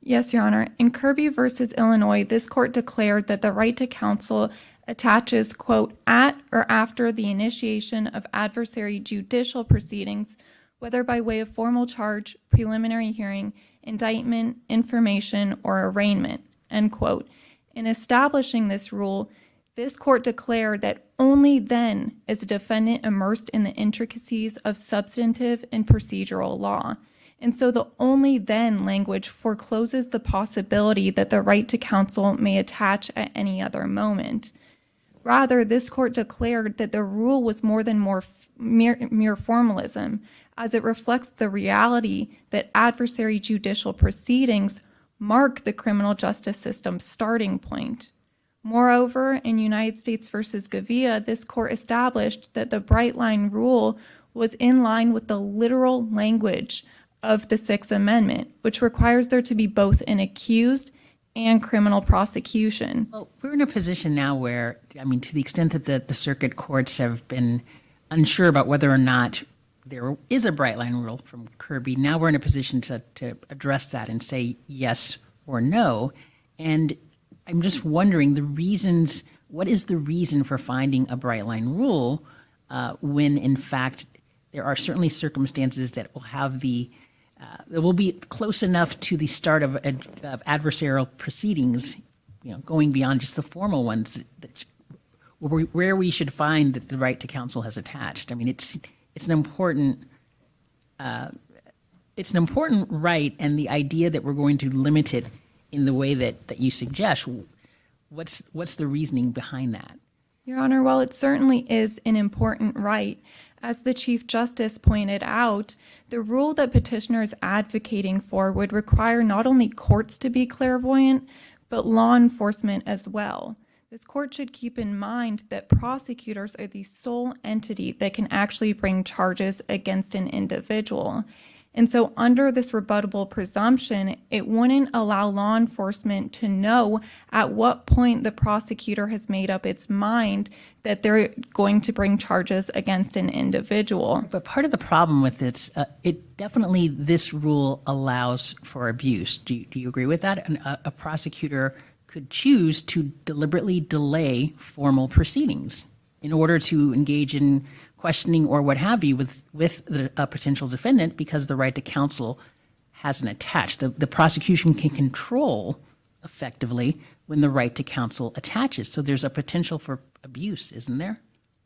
Yes, Your Honor. In Kirby versus Illinois, this court declared that the right to counsel attaches, quote, at or after the initiation of adversary judicial proceedings, whether by way of formal charge, preliminary hearing, indictment, information, or arraignment, end quote. In establishing this rule, this court declared that only then is a defendant immersed in the intricacies of substantive and procedural law. And so the only then language forecloses the possibility that the right to counsel may attach at any other moment. Rather, this court declared that the rule was more than mere formalism, as it reflects the reality that adversary judicial proceedings mark the criminal justice system's starting point. Moreover, in United States versus Gavia, this court established that the bright line rule was in line with the literal language of the Sixth Amendment, which requires there to be both an accused and criminal prosecution. Well, we're in a position now where, I mean, to the extent that the circuit courts have been unsure about whether or not there is a bright line rule from Kirby, now we're in a position to address that and say yes or no. And I'm just wondering what is the reason for finding a bright line rule when, in fact, there are certainly circumstances that will have that will be close enough to the start of adversarial proceedings, going beyond just the formal ones, where we should find that the right to counsel has attached. I mean, it's an important right, and the idea that we're going to limit it in the way that you suggest, what's the reasoning behind that? Your Honor, while it certainly is an important right, as the Chief Justice pointed out, the rule that petitioner is advocating for would require not only courts to be clairvoyant, but law enforcement as well. This court should keep in mind that prosecutors are the sole entity that can actually bring charges against an individual. And so under this rebuttable presumption, it wouldn't allow law enforcement to know at what point the prosecutor has made up its mind that they're going to bring charges against an individual. But part of the problem with this rule allows for abuse. Do you agree with that? A prosecutor could choose to deliberately delay formal proceedings in order to engage in questioning or what have you with a potential defendant because the right to counsel hasn't attached. The prosecution can control effectively when the right to counsel attaches. So there's a potential for abuse, isn't there?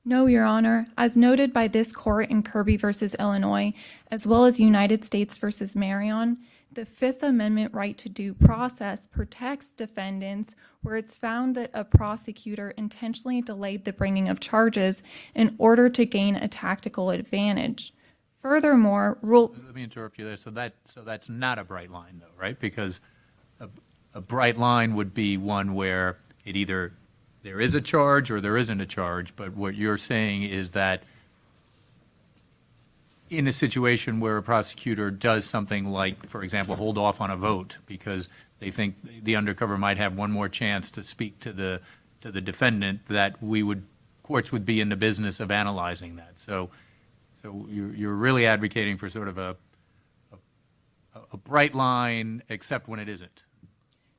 No, Your Honor. As noted by this court in Kirby versus Illinois, as well as United States versus Marion, the Fifth Amendment right to due process protects defendants where it's found that a prosecutor intentionally delayed the bringing of charges in order to gain a tactical advantage. Furthermore, Let me interrupt you there. So that's not a bright line, though, right? Because a bright line would be one where it either there is a charge or there isn't a charge, but what you're saying is that in a situation where a prosecutor does something like, for example, hold off on a vote because they think the undercover might have one more chance to speak to the defendant, that courts would be in the business of analyzing that. So you're really advocating for sort of a bright line, except when it isn't.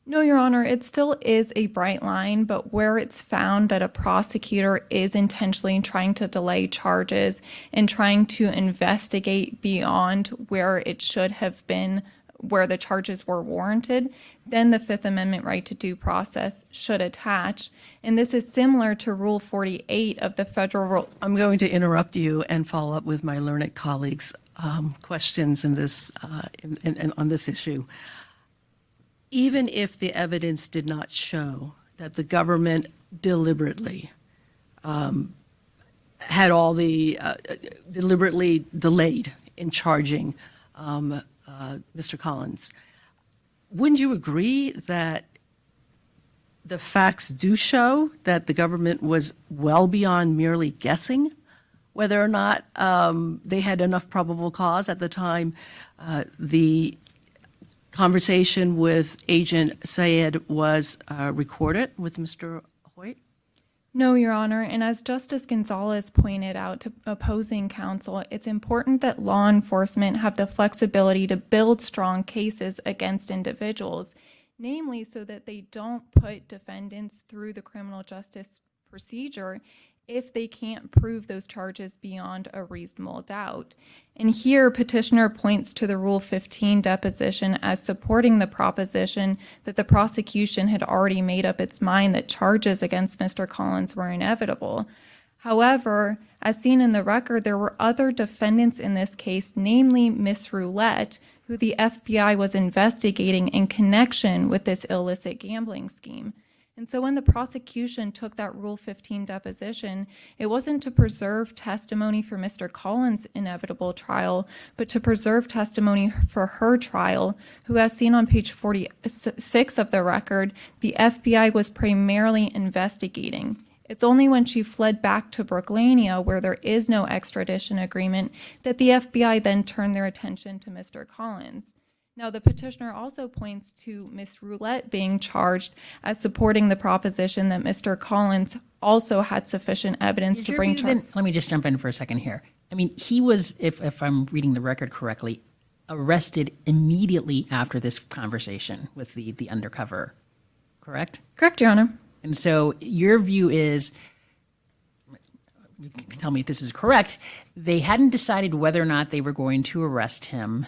No, Your Honor, it still is a bright line, but where it's found that a prosecutor is intentionally trying to delay charges and trying to investigate beyond where it should have been, where the charges were warranted, then the Fifth Amendment right to due process should attach. And this is similar to Rule 48 of the federal rule. I'm going to interrupt you and follow up with my learned colleagues' questions in this, on this issue. Even if the evidence did not show that the government deliberately had all the, deliberately delayed in charging Mr. Collins, wouldn't you agree that the facts do show that the government was well beyond merely guessing whether or not they had enough probable cause at the time the conversation with Agent Sayed was recorded with Mr. Hoyt? No, Your Honor, and as Justice Gonzalez pointed out to opposing counsel, it's important that law enforcement have the flexibility to build strong cases against individuals, namely so that they don't put defendants through the criminal justice procedure if they can't prove those charges beyond a reasonable doubt. And here, Petitioner points to the Rule 15 deposition as supporting the proposition that the prosecution had already made up its mind that charges against Mr. Collins were inevitable. However, as seen in the record, there were other defendants in this case, namely Miss Roulette, who the FBI was investigating in connection with this illicit gambling scheme. And so when the prosecution took that Rule 15 deposition, it wasn't to preserve testimony for Mr. Collins' inevitable trial, but to preserve testimony for her trial, who, as seen on page 46 of the record, the FBI was primarily investigating. It's only when she fled back to Brooklandia, where there is no extradition agreement, that the FBI then turned their attention to Mr. Collins. Now, the petitioner also points to Miss Roulette being charged as supporting the proposition that Mr. Collins also had sufficient evidence to bring charge. Let me just jump in for a second here. I mean, he was, if I'm reading the record correctly, arrested immediately after this conversation with the undercover, correct? Correct, Your Honor. And so your view is, tell me if this is correct, they hadn't decided whether or not they were going to arrest him,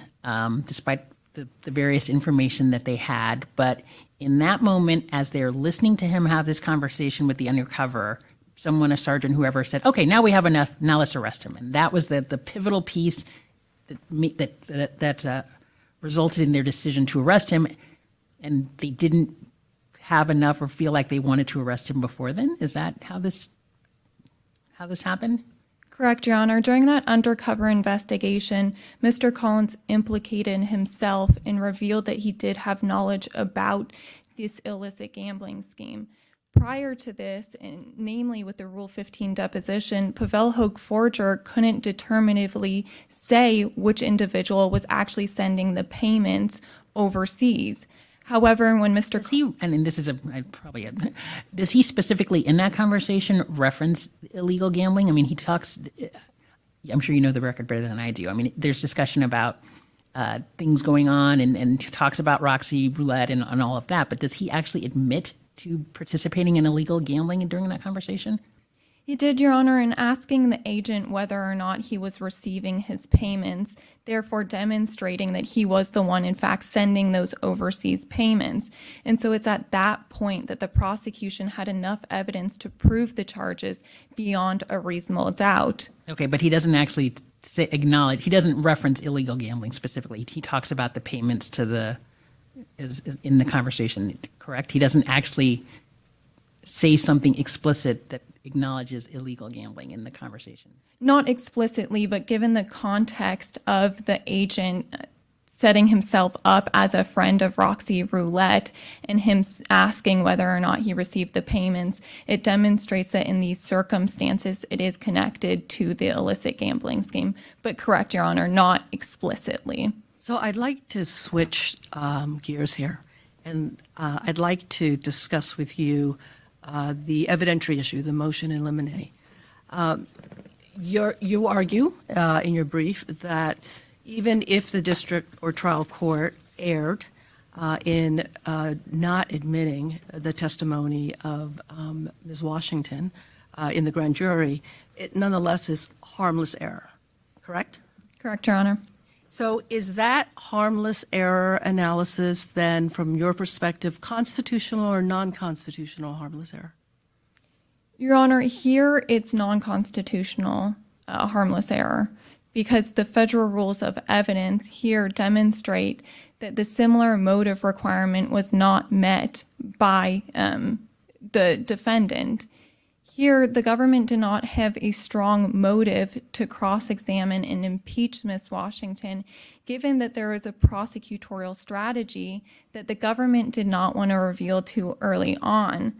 despite the various information that they had. But in that moment, as they're listening to him have this conversation with the undercover, someone, a sergeant, whoever, said, okay, now we have enough, now let's arrest him. And that was the pivotal piece that resulted in their decision to arrest him. And they didn't have enough or feel like they wanted to arrest him before then? Is that how this happened? Correct, Your Honor. During that undercover investigation, Mr. Collins implicated himself and revealed that he did have knowledge about this illicit gambling scheme. Prior to this, and namely with the Rule 15 deposition, Pavel Hoag-Forger couldn't determinatively say which individual was actually sending the payments overseas. However, when Mr. Does he specifically in that conversation reference illegal gambling? I mean, he talks, I'm sure you know the record better than I do. I mean, there's discussion about things going on and talks about Roxy Roulette and all of that, but does he actually admit to participating in illegal gambling during that conversation? He did, Your Honor, in asking the agent whether or not he was receiving his payments, therefore demonstrating that he was the one, in fact, sending those overseas payments. And so it's at that point that the prosecution had enough evidence to prove the charges beyond a reasonable doubt. Okay, but he doesn't actually acknowledge, he doesn't reference illegal gambling specifically. He talks about the payments to is in the conversation, correct? He doesn't actually say something explicit that acknowledges illegal gambling in the conversation. Not explicitly, but given the context of the agent setting himself up as a friend of Roxy Roulette and him asking whether or not he received the payments, it demonstrates that in these circumstances it is connected to the illicit gambling scheme. But correct, Your Honor, not explicitly. So I'd like to switch gears here, and I'd like to discuss with you the evidentiary issue, the motion in limine. You argue in your brief that even if the district or trial court erred in not admitting the testimony of Ms. Washington in the grand jury, it nonetheless is harmless error, correct? Correct, Your Honor. So is that harmless error analysis then, from your perspective, constitutional or non-constitutional harmless error? Your Honor, here it's non-constitutional harmless error because the federal rules of evidence here demonstrate that the similar motive requirement was not met by the defendant. Here, the government did not have a strong motive to cross-examine and impeach Ms. Washington, given that there was a prosecutorial strategy that the government did not want to reveal too early on.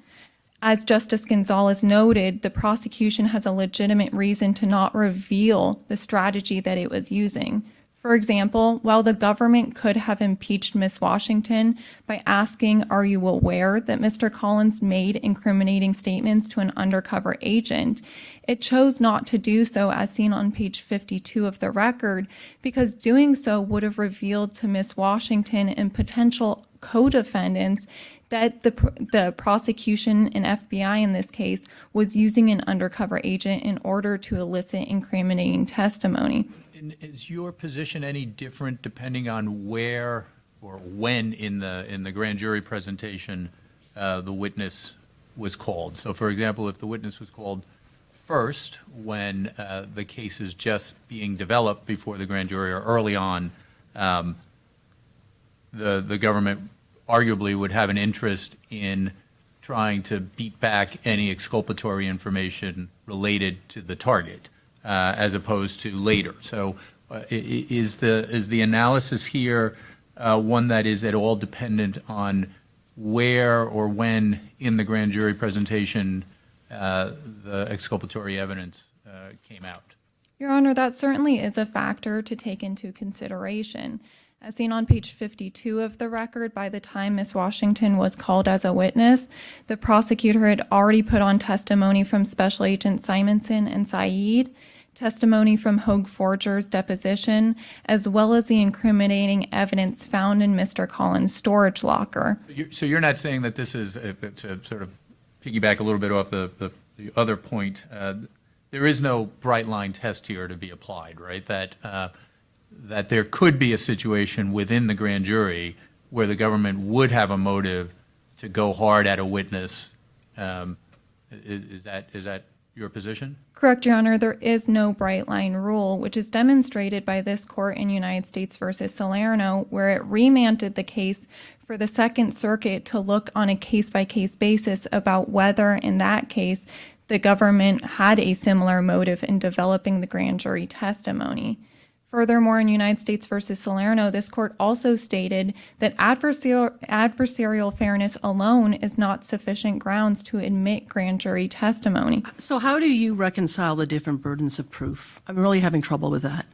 As Justice Gonzalez noted, the prosecution has a legitimate reason to not reveal the strategy that it was using. For example, while the government could have impeached Ms. Washington by asking, "Are you aware that Mr. Collins made incriminating statements to an undercover agent?" it chose not to do so, as seen on page 52 of the record, because doing so would have revealed to Ms. Washington and potential co-defendants that the prosecution and FBI in this case was using an undercover agent in order to elicit incriminating testimony. And is your position any different depending on where or when in the grand jury presentation the witness was called? So, for example, if the witness was called first when the case is just being developed before the grand jury or early on, the government arguably would have an interest in trying to beat back any exculpatory information related to the target. As opposed to later. So is the analysis here one that is at all dependent on where or when in the grand jury presentation the exculpatory evidence came out? Your Honor, that certainly is a factor to take into consideration. As seen on page 52 of the record, by the time Ms. Washington was called as a witness, the prosecutor had already put on testimony from Special Agent Simonson and Saeed, testimony from Hogue Forger's deposition, as well as the incriminating evidence found in Mr. Collins' storage locker. So you're not saying that this is, to sort of piggyback a little bit off the other point, there is no bright line test here to be applied, right? That there could be a situation within the grand jury where the government would have a motive to go hard at a witness. Is that your position? Correct, Your Honor. There is no bright line rule, which is demonstrated by this court in United States versus Salerno, where it remanded the case for the Second Circuit to look on a case-by-case basis about whether, in that case, the government had a similar motive in developing the grand jury testimony. Furthermore, in United States versus Salerno, this court also stated that adversarial fairness alone is not sufficient grounds to admit grand jury testimony. So how do you reconcile the different burdens of proof? I'm really having trouble with that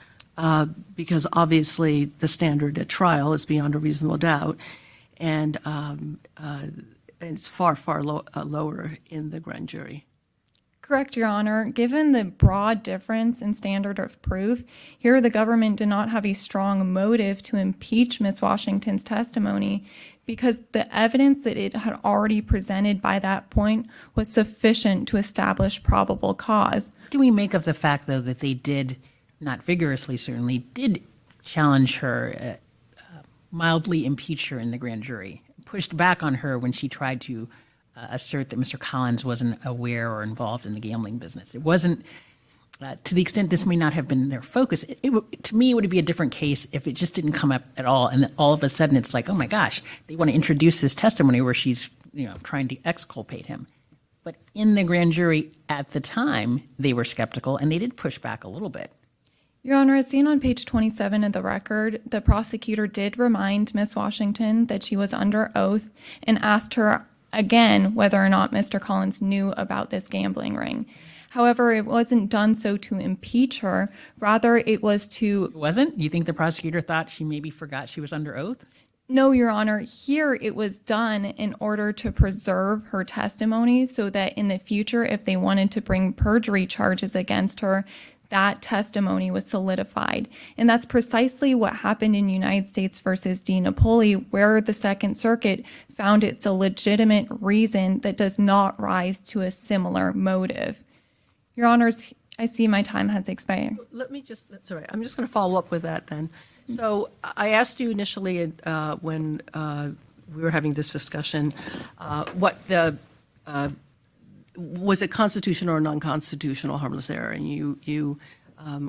because obviously the standard at trial is beyond a reasonable doubt, and it's far, far lower in the grand jury. Correct, Your Honor. Given the broad difference in standard of proof, here the government did not have a strong motive to impeach Ms. Washington's testimony because the evidence that it had already presented by that point was sufficient to establish probable cause. Do we make of the fact, though, that they did, not vigorously certainly, did challenge her, mildly impeach her in the grand jury, pushed back on her when she tried to assert that Mr. Collins wasn't aware or involved in the gambling business? It wasn't, to the extent this may not have been their focus, to me it would be a different case if it just didn't come up at all, and then all of a sudden it's like, oh my gosh, they want to introduce this testimony where she's trying to exculpate him. But in the grand jury at the time, they were skeptical, and they did push back a little bit. Your Honor, as seen on page 27 of the record, the prosecutor did remind Ms. Washington that she was under oath and asked her again whether or not Mr. Collins knew about this gambling ring. However, it wasn't done so to impeach her. Rather, it was to... It wasn't? You think the prosecutor thought she maybe forgot she was under oath? No, Your Honor. Here it was done in order to preserve her testimony so that in the future, if they wanted to bring perjury charges against her, that testimony was solidified. And that's precisely what happened in United States versus D. Napoli, where the Second Circuit found it's a legitimate reason that does not rise to a similar motive. Your Honors, I see my time has expired. Let me just, that's all right. I'm just going to follow up with that then. So I asked you initially when we were having this discussion, what the, was it constitutional or non-constitutional harmless error? And you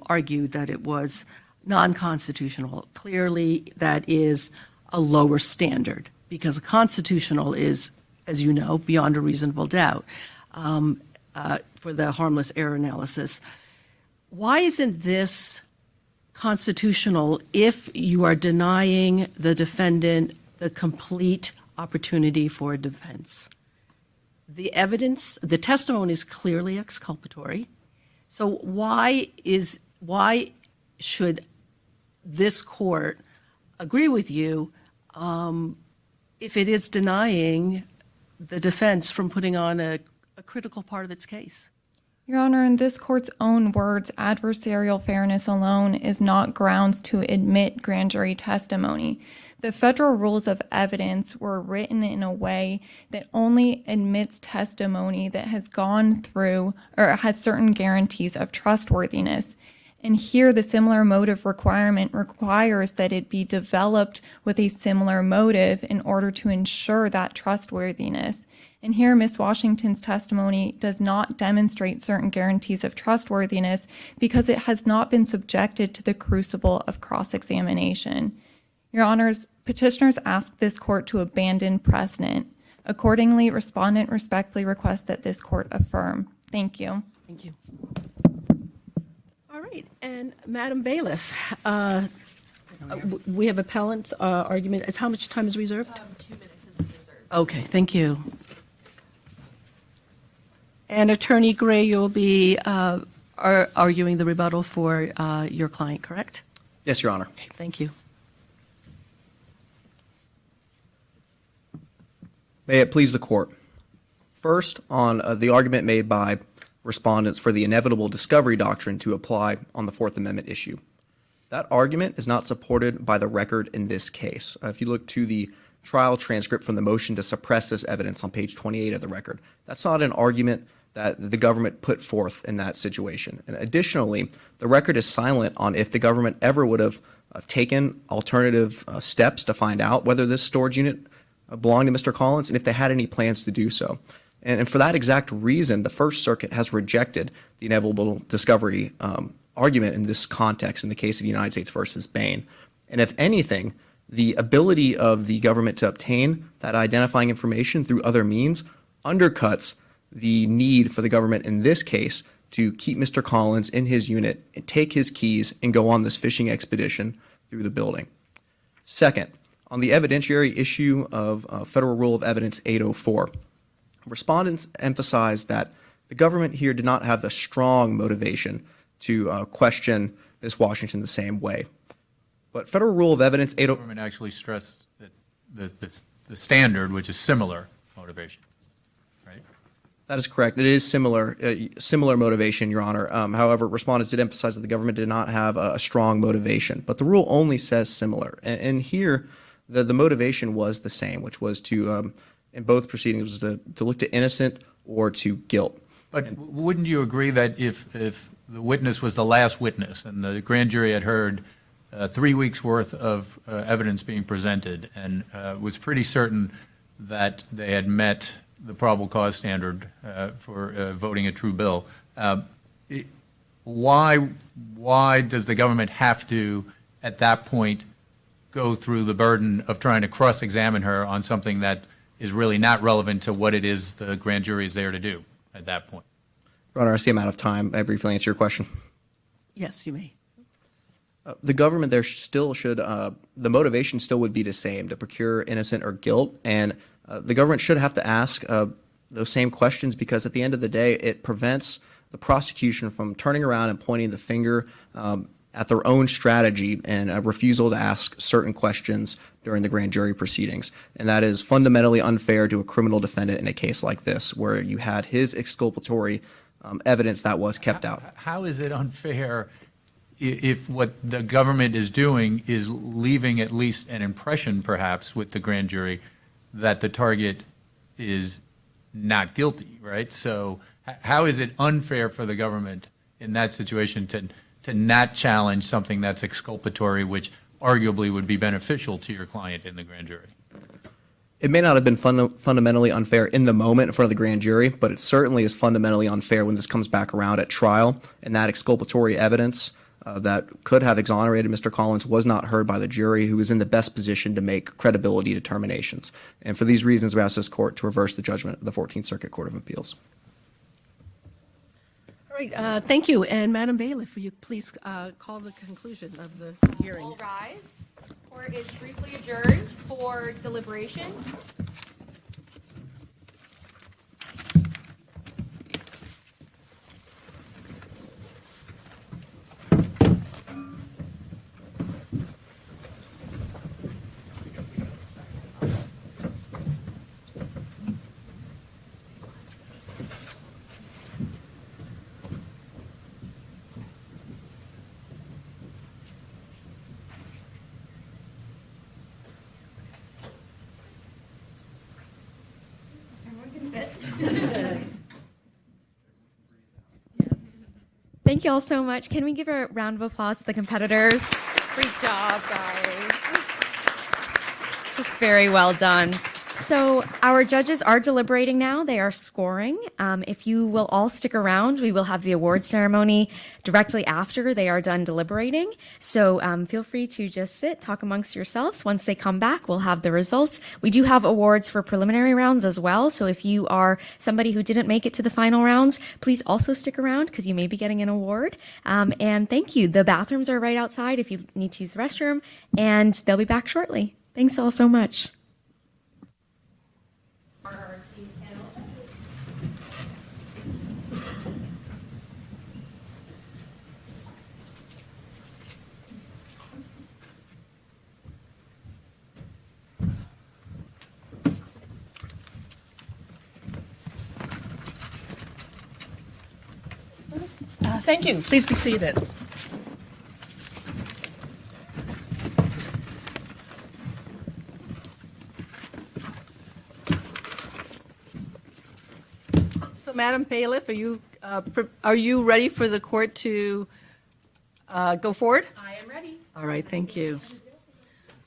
argued that it was non-constitutional. Clearly, that is a lower standard because constitutional is, as you know, beyond a reasonable doubt for the harmless error analysis. Why isn't this constitutional if you are denying the defendant the complete opportunity for defense? The evidence, the testimony is clearly exculpatory. So why should this court agree with you if it is denying the defense from putting on a critical part of its case? Your Honor, in this court's own words, adversarial fairness alone is not grounds to admit grand jury testimony. The federal rules of evidence were written in a way that only admits testimony that has gone through or has certain guarantees of trustworthiness. And here, the similar motive requirement requires that it be developed with a similar motive in order to ensure that trustworthiness. And here, Ms. Washington's testimony does not demonstrate certain guarantees of trustworthiness because it has not been subjected to the crucible of cross-examination. Your Honors, petitioners ask this court to abandon precedent. Accordingly, respondent respectfully requests that this court affirm. Thank you. Thank you. All right, and Madam Bailiff, we have appellant argument. How much time is reserved? 2 minutes has been reserved. Okay, thank you. And Attorney Gray, you'll be arguing the rebuttal for your client, correct? Yes, Your Honor. Okay, thank you. May it please the court. First, on the argument made by respondents for the inevitable discovery doctrine to apply on the Fourth Amendment issue. That argument is not supported by the record in this case. If you look to the trial transcript from the motion to suppress this evidence on page 28 of the record, that's not an argument that the government put forth in that situation. And additionally, the record is silent on if the government ever would have taken alternative steps to find out whether this storage unit belonged to Mr. Collins and if they had any plans to do so. And for that exact reason, the First Circuit has rejected the inevitable discovery argument in this context in the case of United States versus Bain. And if anything, the ability of the government to obtain that identifying information through other means undercuts the need for the government in this case to keep Mr. Collins in his unit and take his keys and go on this fishing expedition through the building. Second, on the evidentiary issue of Federal Rule of Evidence 804, respondents emphasize that the government here did not have the strong motivation to question Ms. Washington the same way. But Federal Rule of Evidence 804... The government actually stressed that the standard, which is similar motivation, right? That is correct. It is similar motivation, Your Honor. However, respondents did emphasize that the government did not have a strong motivation. But the rule only says similar. And here, the motivation was the same, which was to, in both proceedings, was to look to innocent or to guilt. But wouldn't you agree that if the witness was the last witness and the grand jury had heard 3 weeks' worth of evidence being presented and was pretty certain that they had met the probable cause standard for voting a true bill, why does the government have to, at that point, go through the burden of trying to cross-examine her on something that is really not relevant to what it is the grand jury is there to do at that point? Your Honor, I see I'm out of time. I briefly answer your question. Yes, you may. The government there still should, the motivation still would be the same, to procure innocent or guilt, and the government should have to ask those same questions, because at the end of the day, it prevents the prosecution from turning around and pointing the finger at their own strategy and a refusal to ask certain questions during the grand jury proceedings. And that is fundamentally unfair to a criminal defendant in a case like this, where you had his exculpatory evidence that was kept out. How is it unfair if what the government is doing is leaving at least an impression, perhaps, with the grand jury that the target is not guilty, right? So how is it unfair for the government in that situation to not challenge something that's exculpatory, which arguably would be beneficial to your client in the grand jury? It may not have been fundamentally unfair in the moment in front of the grand jury, but it certainly is fundamentally unfair when this comes back around at trial, and that exculpatory evidence that could have exonerated Mr. Collins was not heard by the jury, who is in the best position to make credibility determinations. And for these reasons, we ask this court to reverse the judgment of the 14th Circuit Court of Appeals. All right, thank you. And Madam Bailiff, will you please call the conclusion of the hearing? All rise. Court is briefly adjourned for deliberations. Thank you all so much. Can we give a round of applause to the competitors? Great job, guys. Just very well done. So our judges are deliberating now. They are scoring. If you will all stick around, we will have the award ceremony directly after they are done deliberating. So feel free to just sit, talk amongst yourselves. Once they come back, we'll have the results. We do have awards for preliminary rounds as well. So if you are somebody who didn't make it to the final rounds, please also stick around because you may be getting an award. And thank you. The bathrooms are right outside if you need to use the restroom, and they'll be back shortly. Thanks all so much. Thank you. Please be seated. So, Madam Bailiff, are you ready for the court to go forward? I am ready. All right, thank you.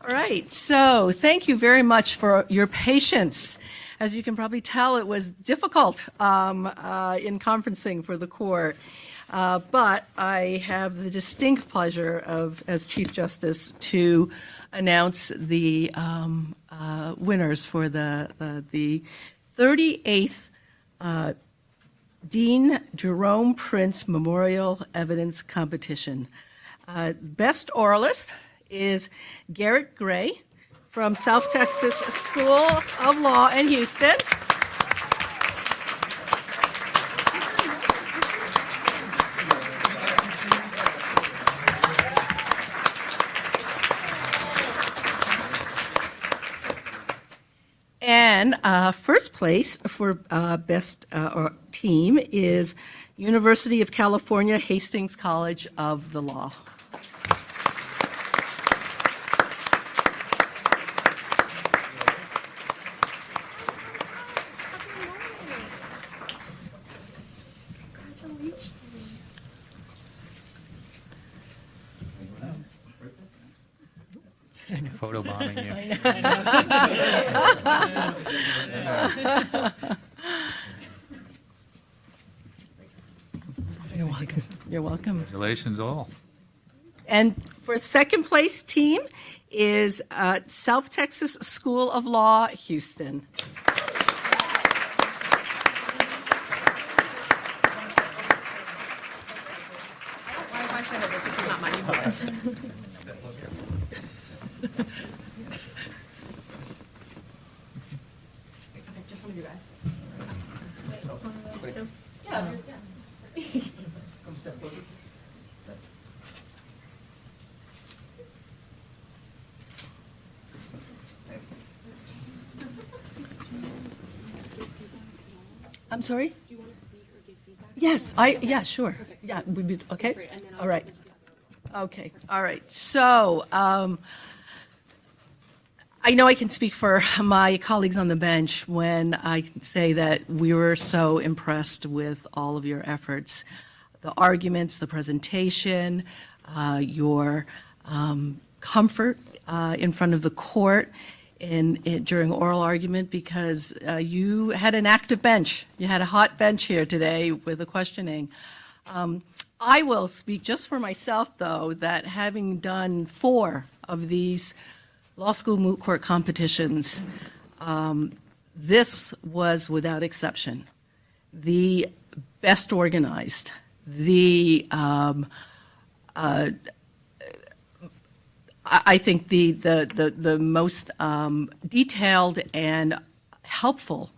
All right, so thank you very much for your patience. As you can probably tell, it was difficult in conferencing for the court. But I have the distinct pleasure of, as Chief Justice, to announce the winners for the 38th Dean Jerome Prince Memorial Evidence Competition. Best oralist is Garrett Gray from South Texas School of Law in Houston. And first place for best team is University of California, Hastings College of the Law. Photobombing you. You're welcome. You're welcome. Congratulations all. And for second place team is South Texas School of Law, Houston. Why should I know this? This is not my I'm sorry? Do you want to speak or give feedback? Yes, yeah, sure. Yeah, okay, all right. Okay, all right. So, I know I can speak for my colleagues on the bench when I say that we were so impressed with all of your efforts, the arguments, the presentation, your comfort in front of the court during oral argument, because you had an active bench. You had a hot bench here today with the questioning. I will speak just for myself, though, that having done 4 of these law school moot court competitions, this was without exception the best organized, I think the most detailed and helpful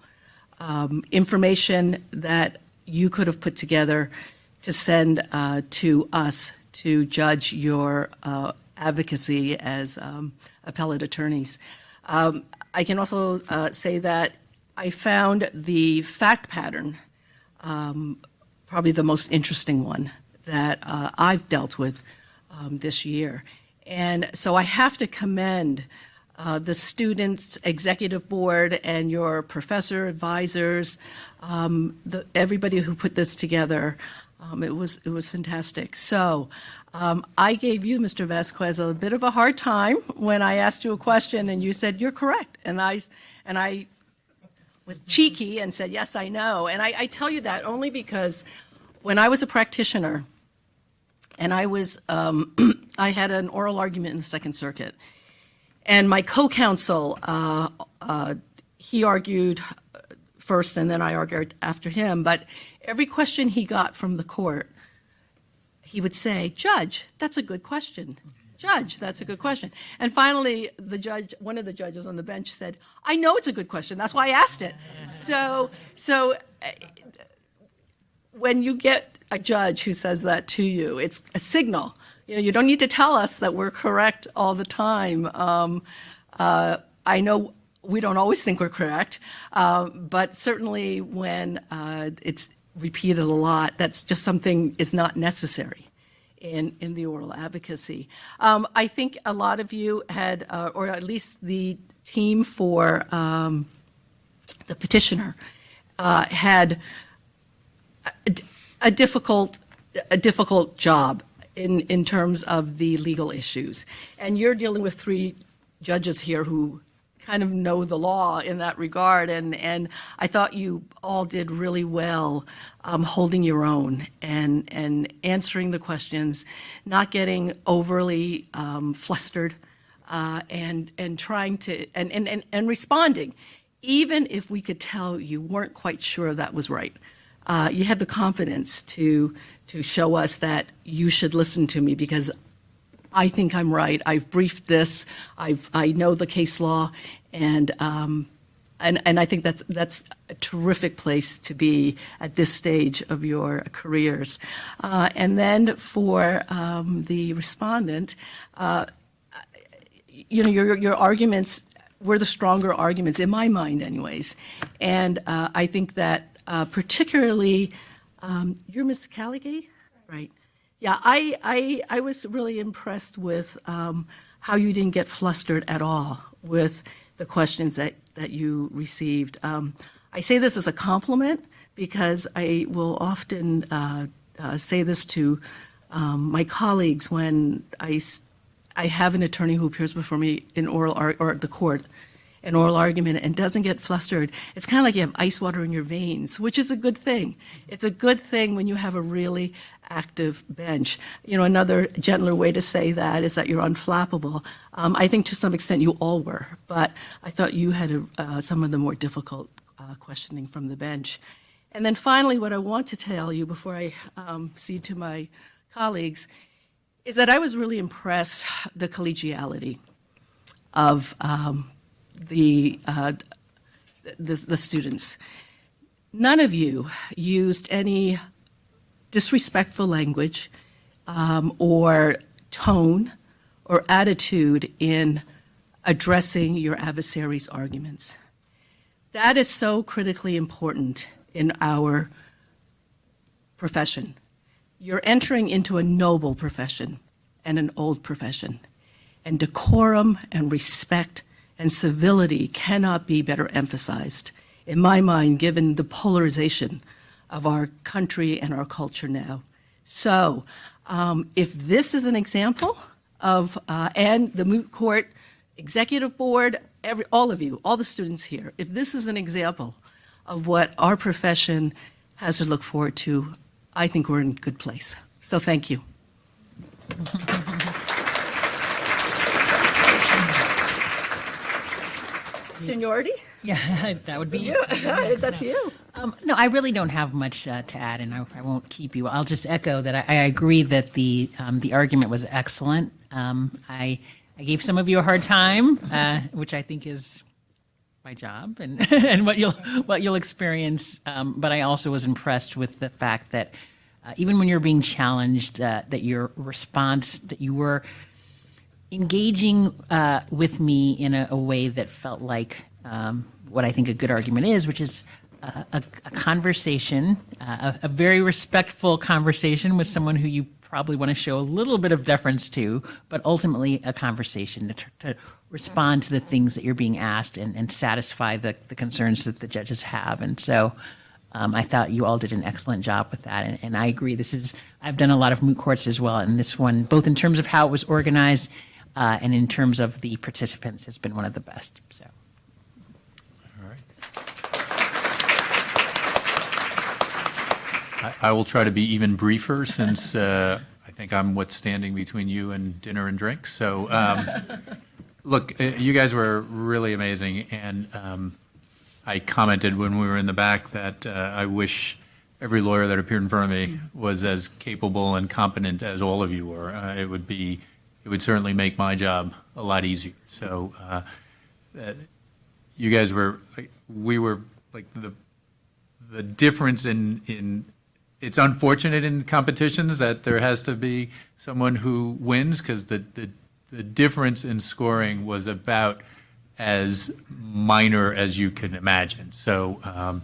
information that you could have put together to send to us to judge your advocacy as appellate attorneys. I can also say that I found the fact pattern probably the most interesting one that I've dealt with this year. And so I have to commend the students' executive board and your professor advisors, everybody who put this together. It was fantastic. So I gave you, Mr. Vasquez, a bit of a hard time when I asked you a question and you said, "You're correct." And I was cheeky and said, "Yes, I know." And I tell you that only because when I was a practitioner and I had an oral argument in the Second Circuit, and my co-counsel, he argued first and then I argued after him, but every question he got from the court, he would say, "Judge, that's a good question. Judge, that's a good question." And finally, one of the judges on the bench said, "I know it's a good question. That's why I asked it." So when you get a judge who says that to you, it's a signal. You don't need to tell us that we're correct all the time. I know we don't always think we're correct, but certainly when it's repeated a lot, that's just something is not necessary in the oral advocacy. I think a lot of you had, or at least the team for the petitioner, had a difficult job in terms of the legal issues. And you're dealing with 3 judges here who kind of know the law in that regard, and I thought you all did really well holding your own and answering the questions, not getting overly flustered, and trying to and responding, even if we could tell you weren't quite sure that was right. You had the confidence to show us that you should listen to me because I think I'm right. I've briefed this. I know the case law, and I think that's a terrific place to be at this stage of your careers. And then for the respondent, your arguments were the stronger arguments in my mind, anyways. And I think that particularly, you're Ms. Callaghan, right? Yeah, I was really impressed with how you didn't get flustered at all with the questions that you received. I say this as a compliment because I will often say this to my colleagues when I have an attorney who appears before me in or the court, an oral argument, and doesn't get flustered. It's kind of like you have ice water in your veins, which is a good thing. It's a good thing when you have a really active bench. Another gentler way to say that is that you're unflappable. I think to some extent you all were, but I thought you had some of the more difficult questioning from the bench. And then finally, what I want to tell you before I cede to my colleagues is that I was really impressed the collegiality of the students. None of you used any disrespectful language or tone or attitude in addressing your adversary's arguments. That is so critically important in our profession. You're entering into a noble profession and an old profession. And decorum and respect and civility cannot be better emphasized, in my mind, given the polarization of our country and our culture now. So if this is an example of, and the moot court, executive board, all of you, all the students here, if this is an example of what our profession has to look forward to, I think we're in a good place. So thank you. Seniority? Yeah, that would be You. That's you. No, I really don't have much to add, and I won't keep you. I'll just echo that I agree that the argument was excellent. I gave some of you a hard time, which I think is my job and and what you'll experience. But I also was impressed with the fact that even when you're being challenged, that your response, that you were engaging with me in a way that felt like what I think a good argument is, which is a conversation, a very respectful conversation with someone who you probably want to show a little bit of deference to, but ultimately a conversation to respond to the things that you're being asked and satisfy the concerns that the judges have. And so I thought you all did an excellent job with that. And I agree, I've done a lot of moot courts as well, and this one, both in terms of how it was organized and in terms of the participants, has been one of the best. So. All right. I will try to be even briefer since I think I'm what's standing between you and dinner and drinks. So, look, you guys were really amazing, and I commented when we were in the back that I wish every lawyer that appeared in front of me was as capable and competent as all of you were. It would certainly make my job a lot easier. So, you guys we were like the difference in it's unfortunate in competitions that there has to be someone who wins, because the difference in scoring was about as minor as you can imagine. So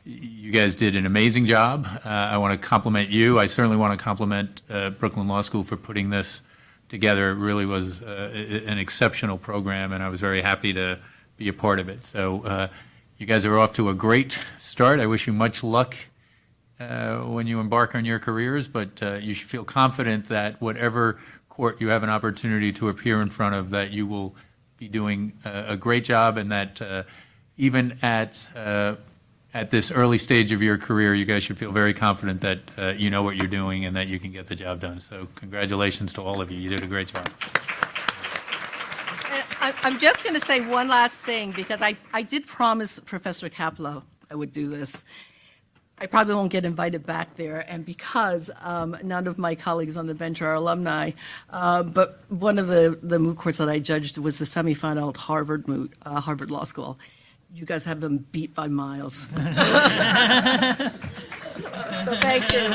you guys did an amazing job. I want to compliment you. I certainly want to compliment Brooklyn Law School for putting this together. It really was an exceptional program, and I was very happy to be a part of it. So you guys are off to a great start. I wish you much luck when you embark on your careers, but you should feel confident that whatever court you have an opportunity to appear in front of, that you will be doing a great job, and that even at this early stage of your career, you guys should feel very confident that you know what you're doing and that you can get the job done. So congratulations to all of you. You did a great job. I'm just going to say one last thing, because I did promise Professor Kaplow I would do this. I probably won't get invited back there, and because none of my colleagues on the bench are alumni, but one of the moot courts that I judged was the semifinal at Harvard Law School. You guys have them beat by miles. So thank you.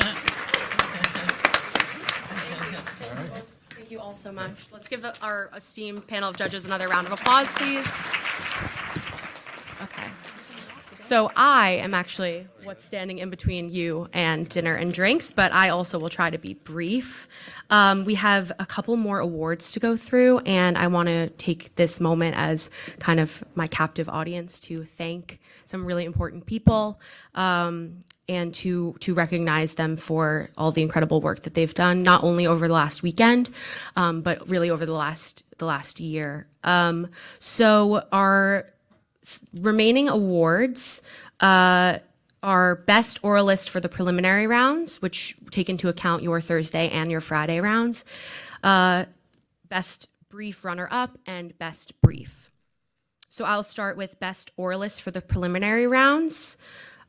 Thank you all so much. Let's give our esteemed panel of judges another round of applause, please. Okay. So I am actually what's standing in between you and dinner and drinks, but I also will try to be brief. We have a couple more awards to go through, and I want to take this moment as kind of my captive audience to thank some really important people, and to recognize them for all the incredible work that they've done, not only over the last weekend, but really over the last year. So our remaining awards are Best Oralist for the preliminary rounds, which take into account your Thursday and your Friday rounds, Best Brief Runner-Up, and Best Brief. So I'll start with Best Oralist for the preliminary rounds.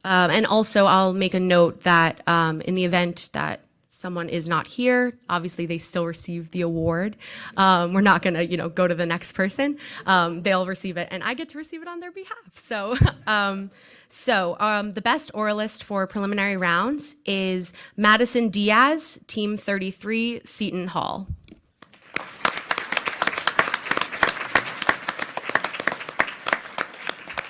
And also I'll make a note that in the event that someone is not here, obviously they still receive the award. We're not gonna, go to the next person. They'll receive it, and I get to receive it on their behalf. So, the best oralist for preliminary rounds is Madison Diaz, Team 33, Seton Hall.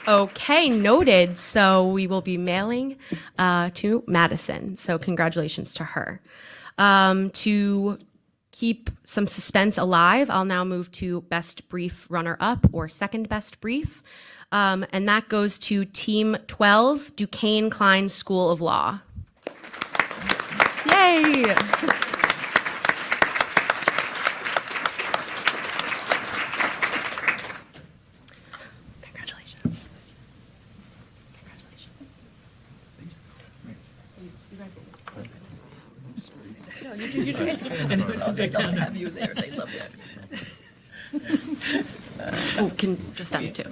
Okay, noted. So we will be mailing to Madison. So congratulations to her. To keep some suspense alive, I'll now move to best brief runner-up or second best brief. And that goes to Team 12, Duquesne Klein School of Law. Yay! Congratulations. Oh, can just them too.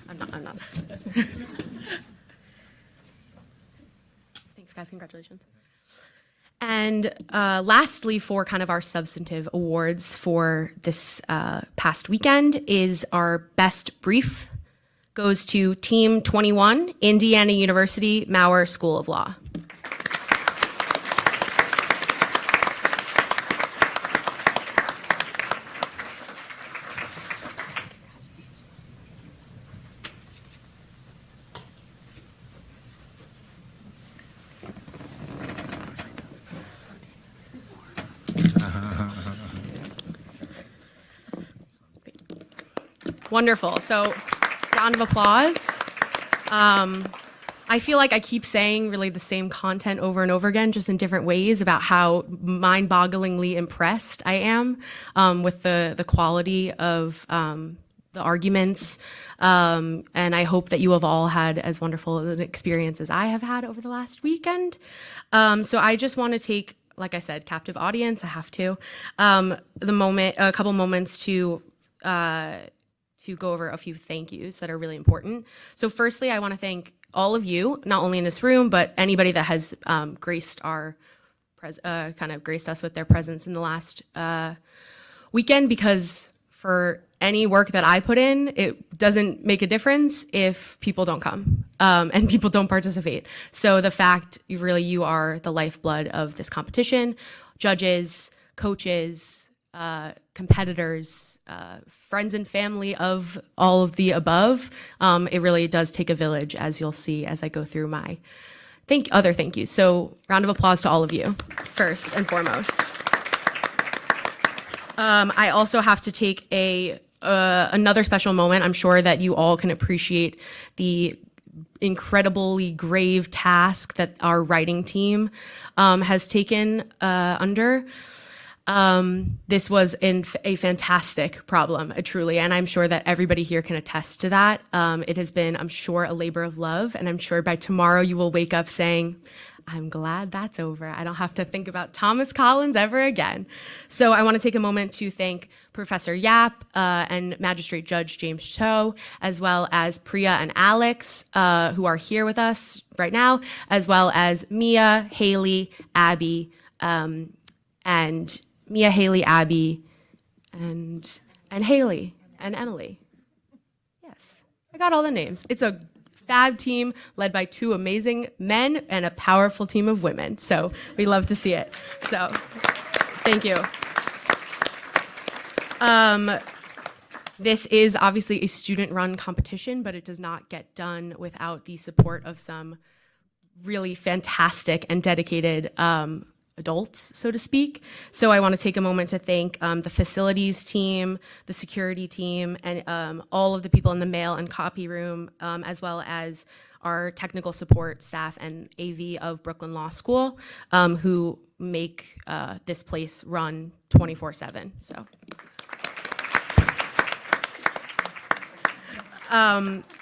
I'm not. Thanks, guys. Congratulations. And lastly, for kind of our substantive awards for this past weekend is our best brief goes to Team 21, Indiana University Maurer School of Law. Wonderful. So, round of applause. I feel like I keep saying really the same content over and over again, just in different ways, about how mind-bogglingly impressed I am with the quality of the arguments. And I hope that you have all had as wonderful an experience as I have had over the last weekend. So I just want to take, like I said, captive audience. I have to a couple moments to go over a few thank yous that are really important. So firstly, I want to thank all of you, not only in this room, but anybody that has graced our kind of graced us with their presence in the last weekend, because for any work that I put in, it doesn't make a difference if people don't come and people don't participate. So the fact you are the lifeblood of this competition, judges, coaches, competitors, friends and family of all of the above. It really does take a village, as you'll see as I go through my other thank yous. So round of applause to all of you, first and foremost. I also have to take another special moment. I'm sure that you all can appreciate the incredibly grave task that our writing team has taken under. This was a fantastic problem, truly, and I'm sure that everybody here can attest to that. It has been, I'm sure, a labor of love, and I'm sure by tomorrow you will wake up saying, I'm glad that's over. I don't have to think about Thomas Collins ever again. So I want to take a moment to thank Professor Yap and Magistrate Judge James Cho, as well as Priya and Alex, who are here with us right now, as well as Mia, Haley, Abby, and Haley, and Emily. Yes, I got all the names. It's a fab team led by two amazing men and a powerful team of women. So we love to see it. So thank you. This is obviously a student-run competition, but it does not get done without the support of some really fantastic and dedicated adults, so to speak. So I want to take a moment to thank the facilities team, the security team, and all of the people in the mail and copy room, as well as our technical support staff and AV of Brooklyn Law School, who make this place run 24/7. So.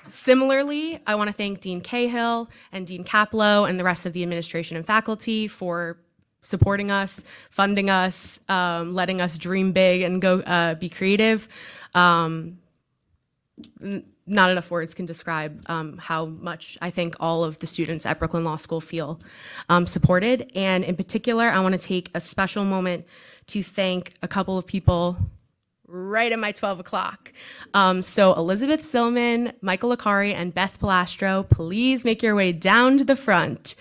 Similarly, I want to thank Dean Cahill and Dean Caplow and the rest of the administration and faculty for supporting us, funding us, letting us dream big and go be creative. Not enough words can describe how much I think all of the students at Brooklyn Law School feel supported. And in particular, I want to take a special moment to thank a couple of people right at my 12 o'clock. So Elizabeth Silman, Michael Akari, and Beth Palastro, please make your way down to the front.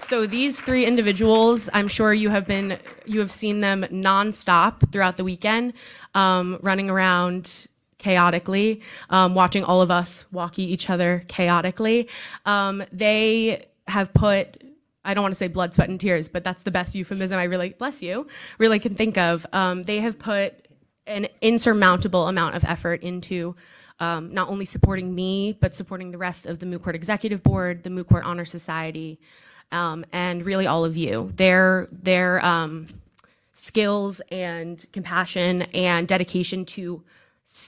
So these three individuals, I'm sure you have seen them nonstop throughout the weekend, running around chaotically, watching all of us walkie each other chaotically. They have put, I don't want to say blood, sweat, and tears, but that's the best euphemism I really, bless you, really can think of. They have put an insurmountable amount of effort into not only supporting me, but supporting the rest of the Moot Court Executive Board, the Moot Court Honor Society, and really all of you. Their skills and compassion and dedication to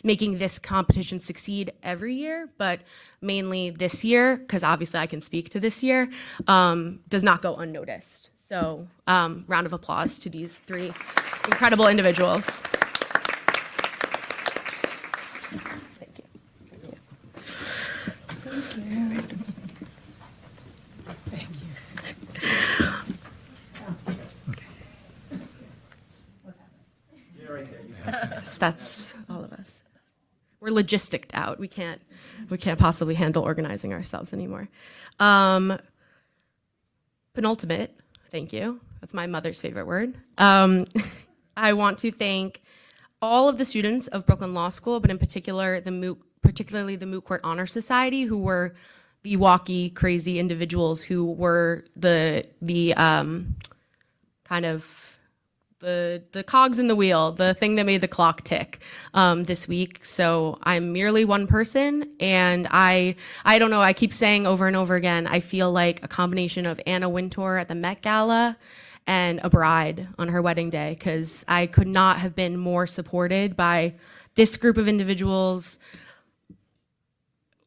making this competition succeed every year, but mainly this year, because obviously I can speak to this year, does not go unnoticed. So round of applause to these three incredible individuals. Thank you. Yes, that's all of us. We're logisticked out. We can't possibly handle organizing ourselves anymore. Penultimate, thank you. That's my mother's favorite word. I want to thank all of the students of Brooklyn Law School, but in particular, particularly the Moot Court Honor Society, who were the walkie crazy individuals who were the kind of the cogs in the wheel, the thing that made the clock tick this week. So I'm merely one person, and I don't know, I keep saying over and over again, I feel like a combination of Anna Wintour at the Met Gala and a bride on her wedding day, because I could not have been more supported by this group of individuals.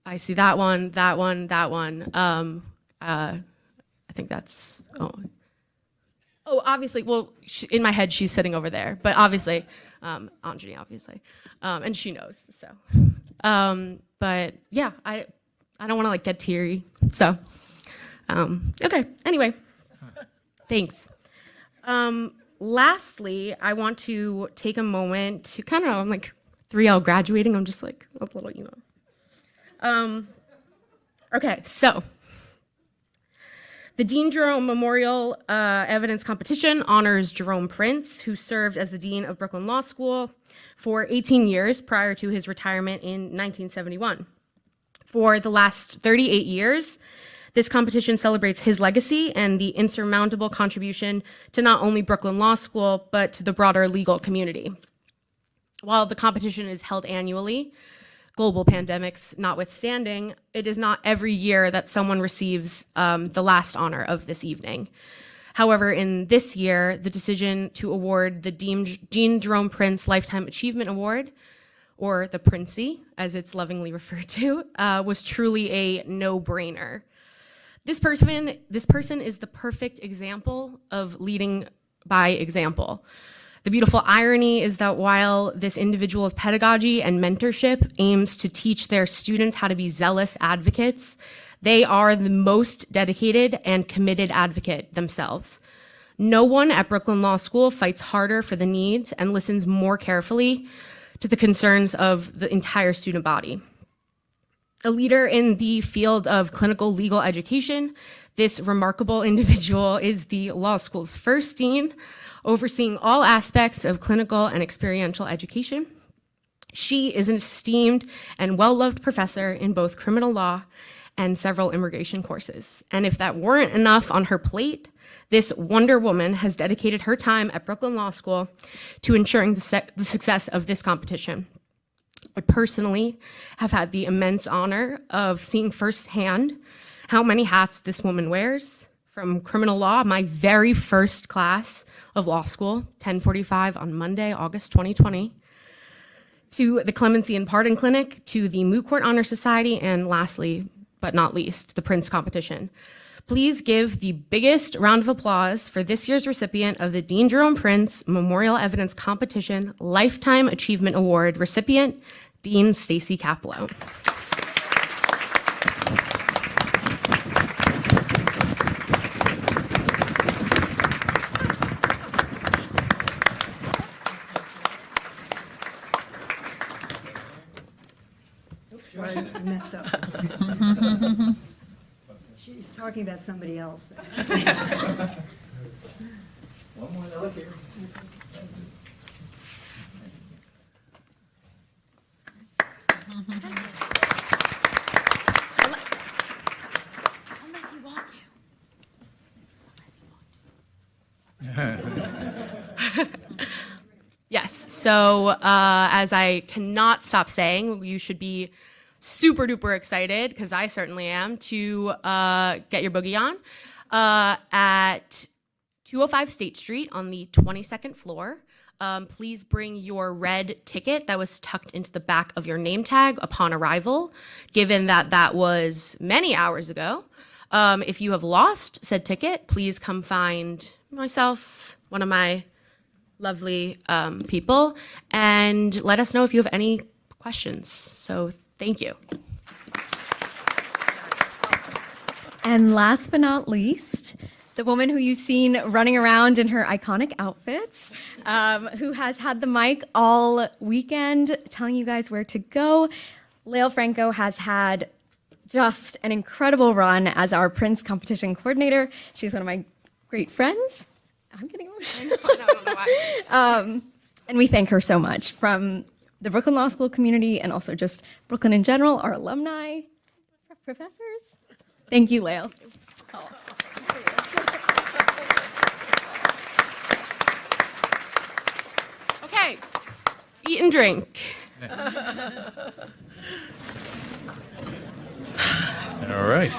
I see that one, that one, that one. I think that's, Oh, obviously, well, in my head, she's sitting over there, but obviously, Anjani, obviously, and she knows, so. But yeah, I don't want to like get teary, so. Okay, anyway, thanks. Lastly, I want to take a moment to kind of, I'm like 3L graduating, I'm just like a little emo. Okay, so. The Dean Jerome Memorial Evidence Competition honors Jerome Prince, who served as the Dean of Brooklyn Law School for 18 years prior to his retirement in 1971. For the last 38 years, this competition celebrates his legacy and the insurmountable contribution to not only Brooklyn Law School, but to the broader legal community. While the competition is held annually, global pandemics notwithstanding, it is not every year that someone receives the last honor of this evening. However, in this year, the decision to award the Dean Jerome Prince Lifetime Achievement Award, or the Princey, as it's lovingly referred to, was truly a no-brainer. This person is the perfect example of leading by example. The beautiful irony is that while this individual's pedagogy and mentorship aims to teach their students how to be zealous advocates, they are the most dedicated and committed advocate themselves. No one at Brooklyn Law School fights harder for the needs and listens more carefully to the concerns of the entire student body. A leader in the field of clinical legal education, this remarkable individual is the law school's first dean, overseeing all aspects of clinical and experiential education. She is an esteemed and well-loved professor in both criminal law and several immigration courses. And if that weren't enough on her plate, this Wonder Woman has dedicated her time at Brooklyn Law School to ensuring the success of this competition. I personally have had the immense honor of seeing firsthand how many hats this woman wears. From criminal law, my very first class of law school, 1045 on Monday, August 2020, to the Clemency and Pardon Clinic, to the Moot Court Honor Society, and lastly, but not least, the Prince competition. Please give the biggest round of applause for this year's recipient of the Dean Jerome Prince Memorial Evidence Competition Lifetime Achievement Award recipient, Dean Stacy Caplow. Sorry, I messed up. She's talking about somebody else. One more up here. So as I cannot stop saying, you should be super duper excited, because I certainly am, to get your boogie on at 205 State Street on the 22nd floor. Please bring your red ticket that was tucked into the back of your name tag upon arrival, given that that was many hours ago. If you have lost said ticket, please come find myself, one of my lovely people, and let us know if you have any questions. So thank you. And last but not least, the woman who you've seen running around in her iconic outfits, who has had the mic all weekend telling you guys where to go. Lael Franco has had just an incredible run as our Prince competition coordinator. She's one of my great friends. I'm getting emotional. I don't know why. And we thank her so much from the Brooklyn Law School community and also just Brooklyn in general, our alumni, professors. Thank you, Lael. Okay, eat and drink. All right.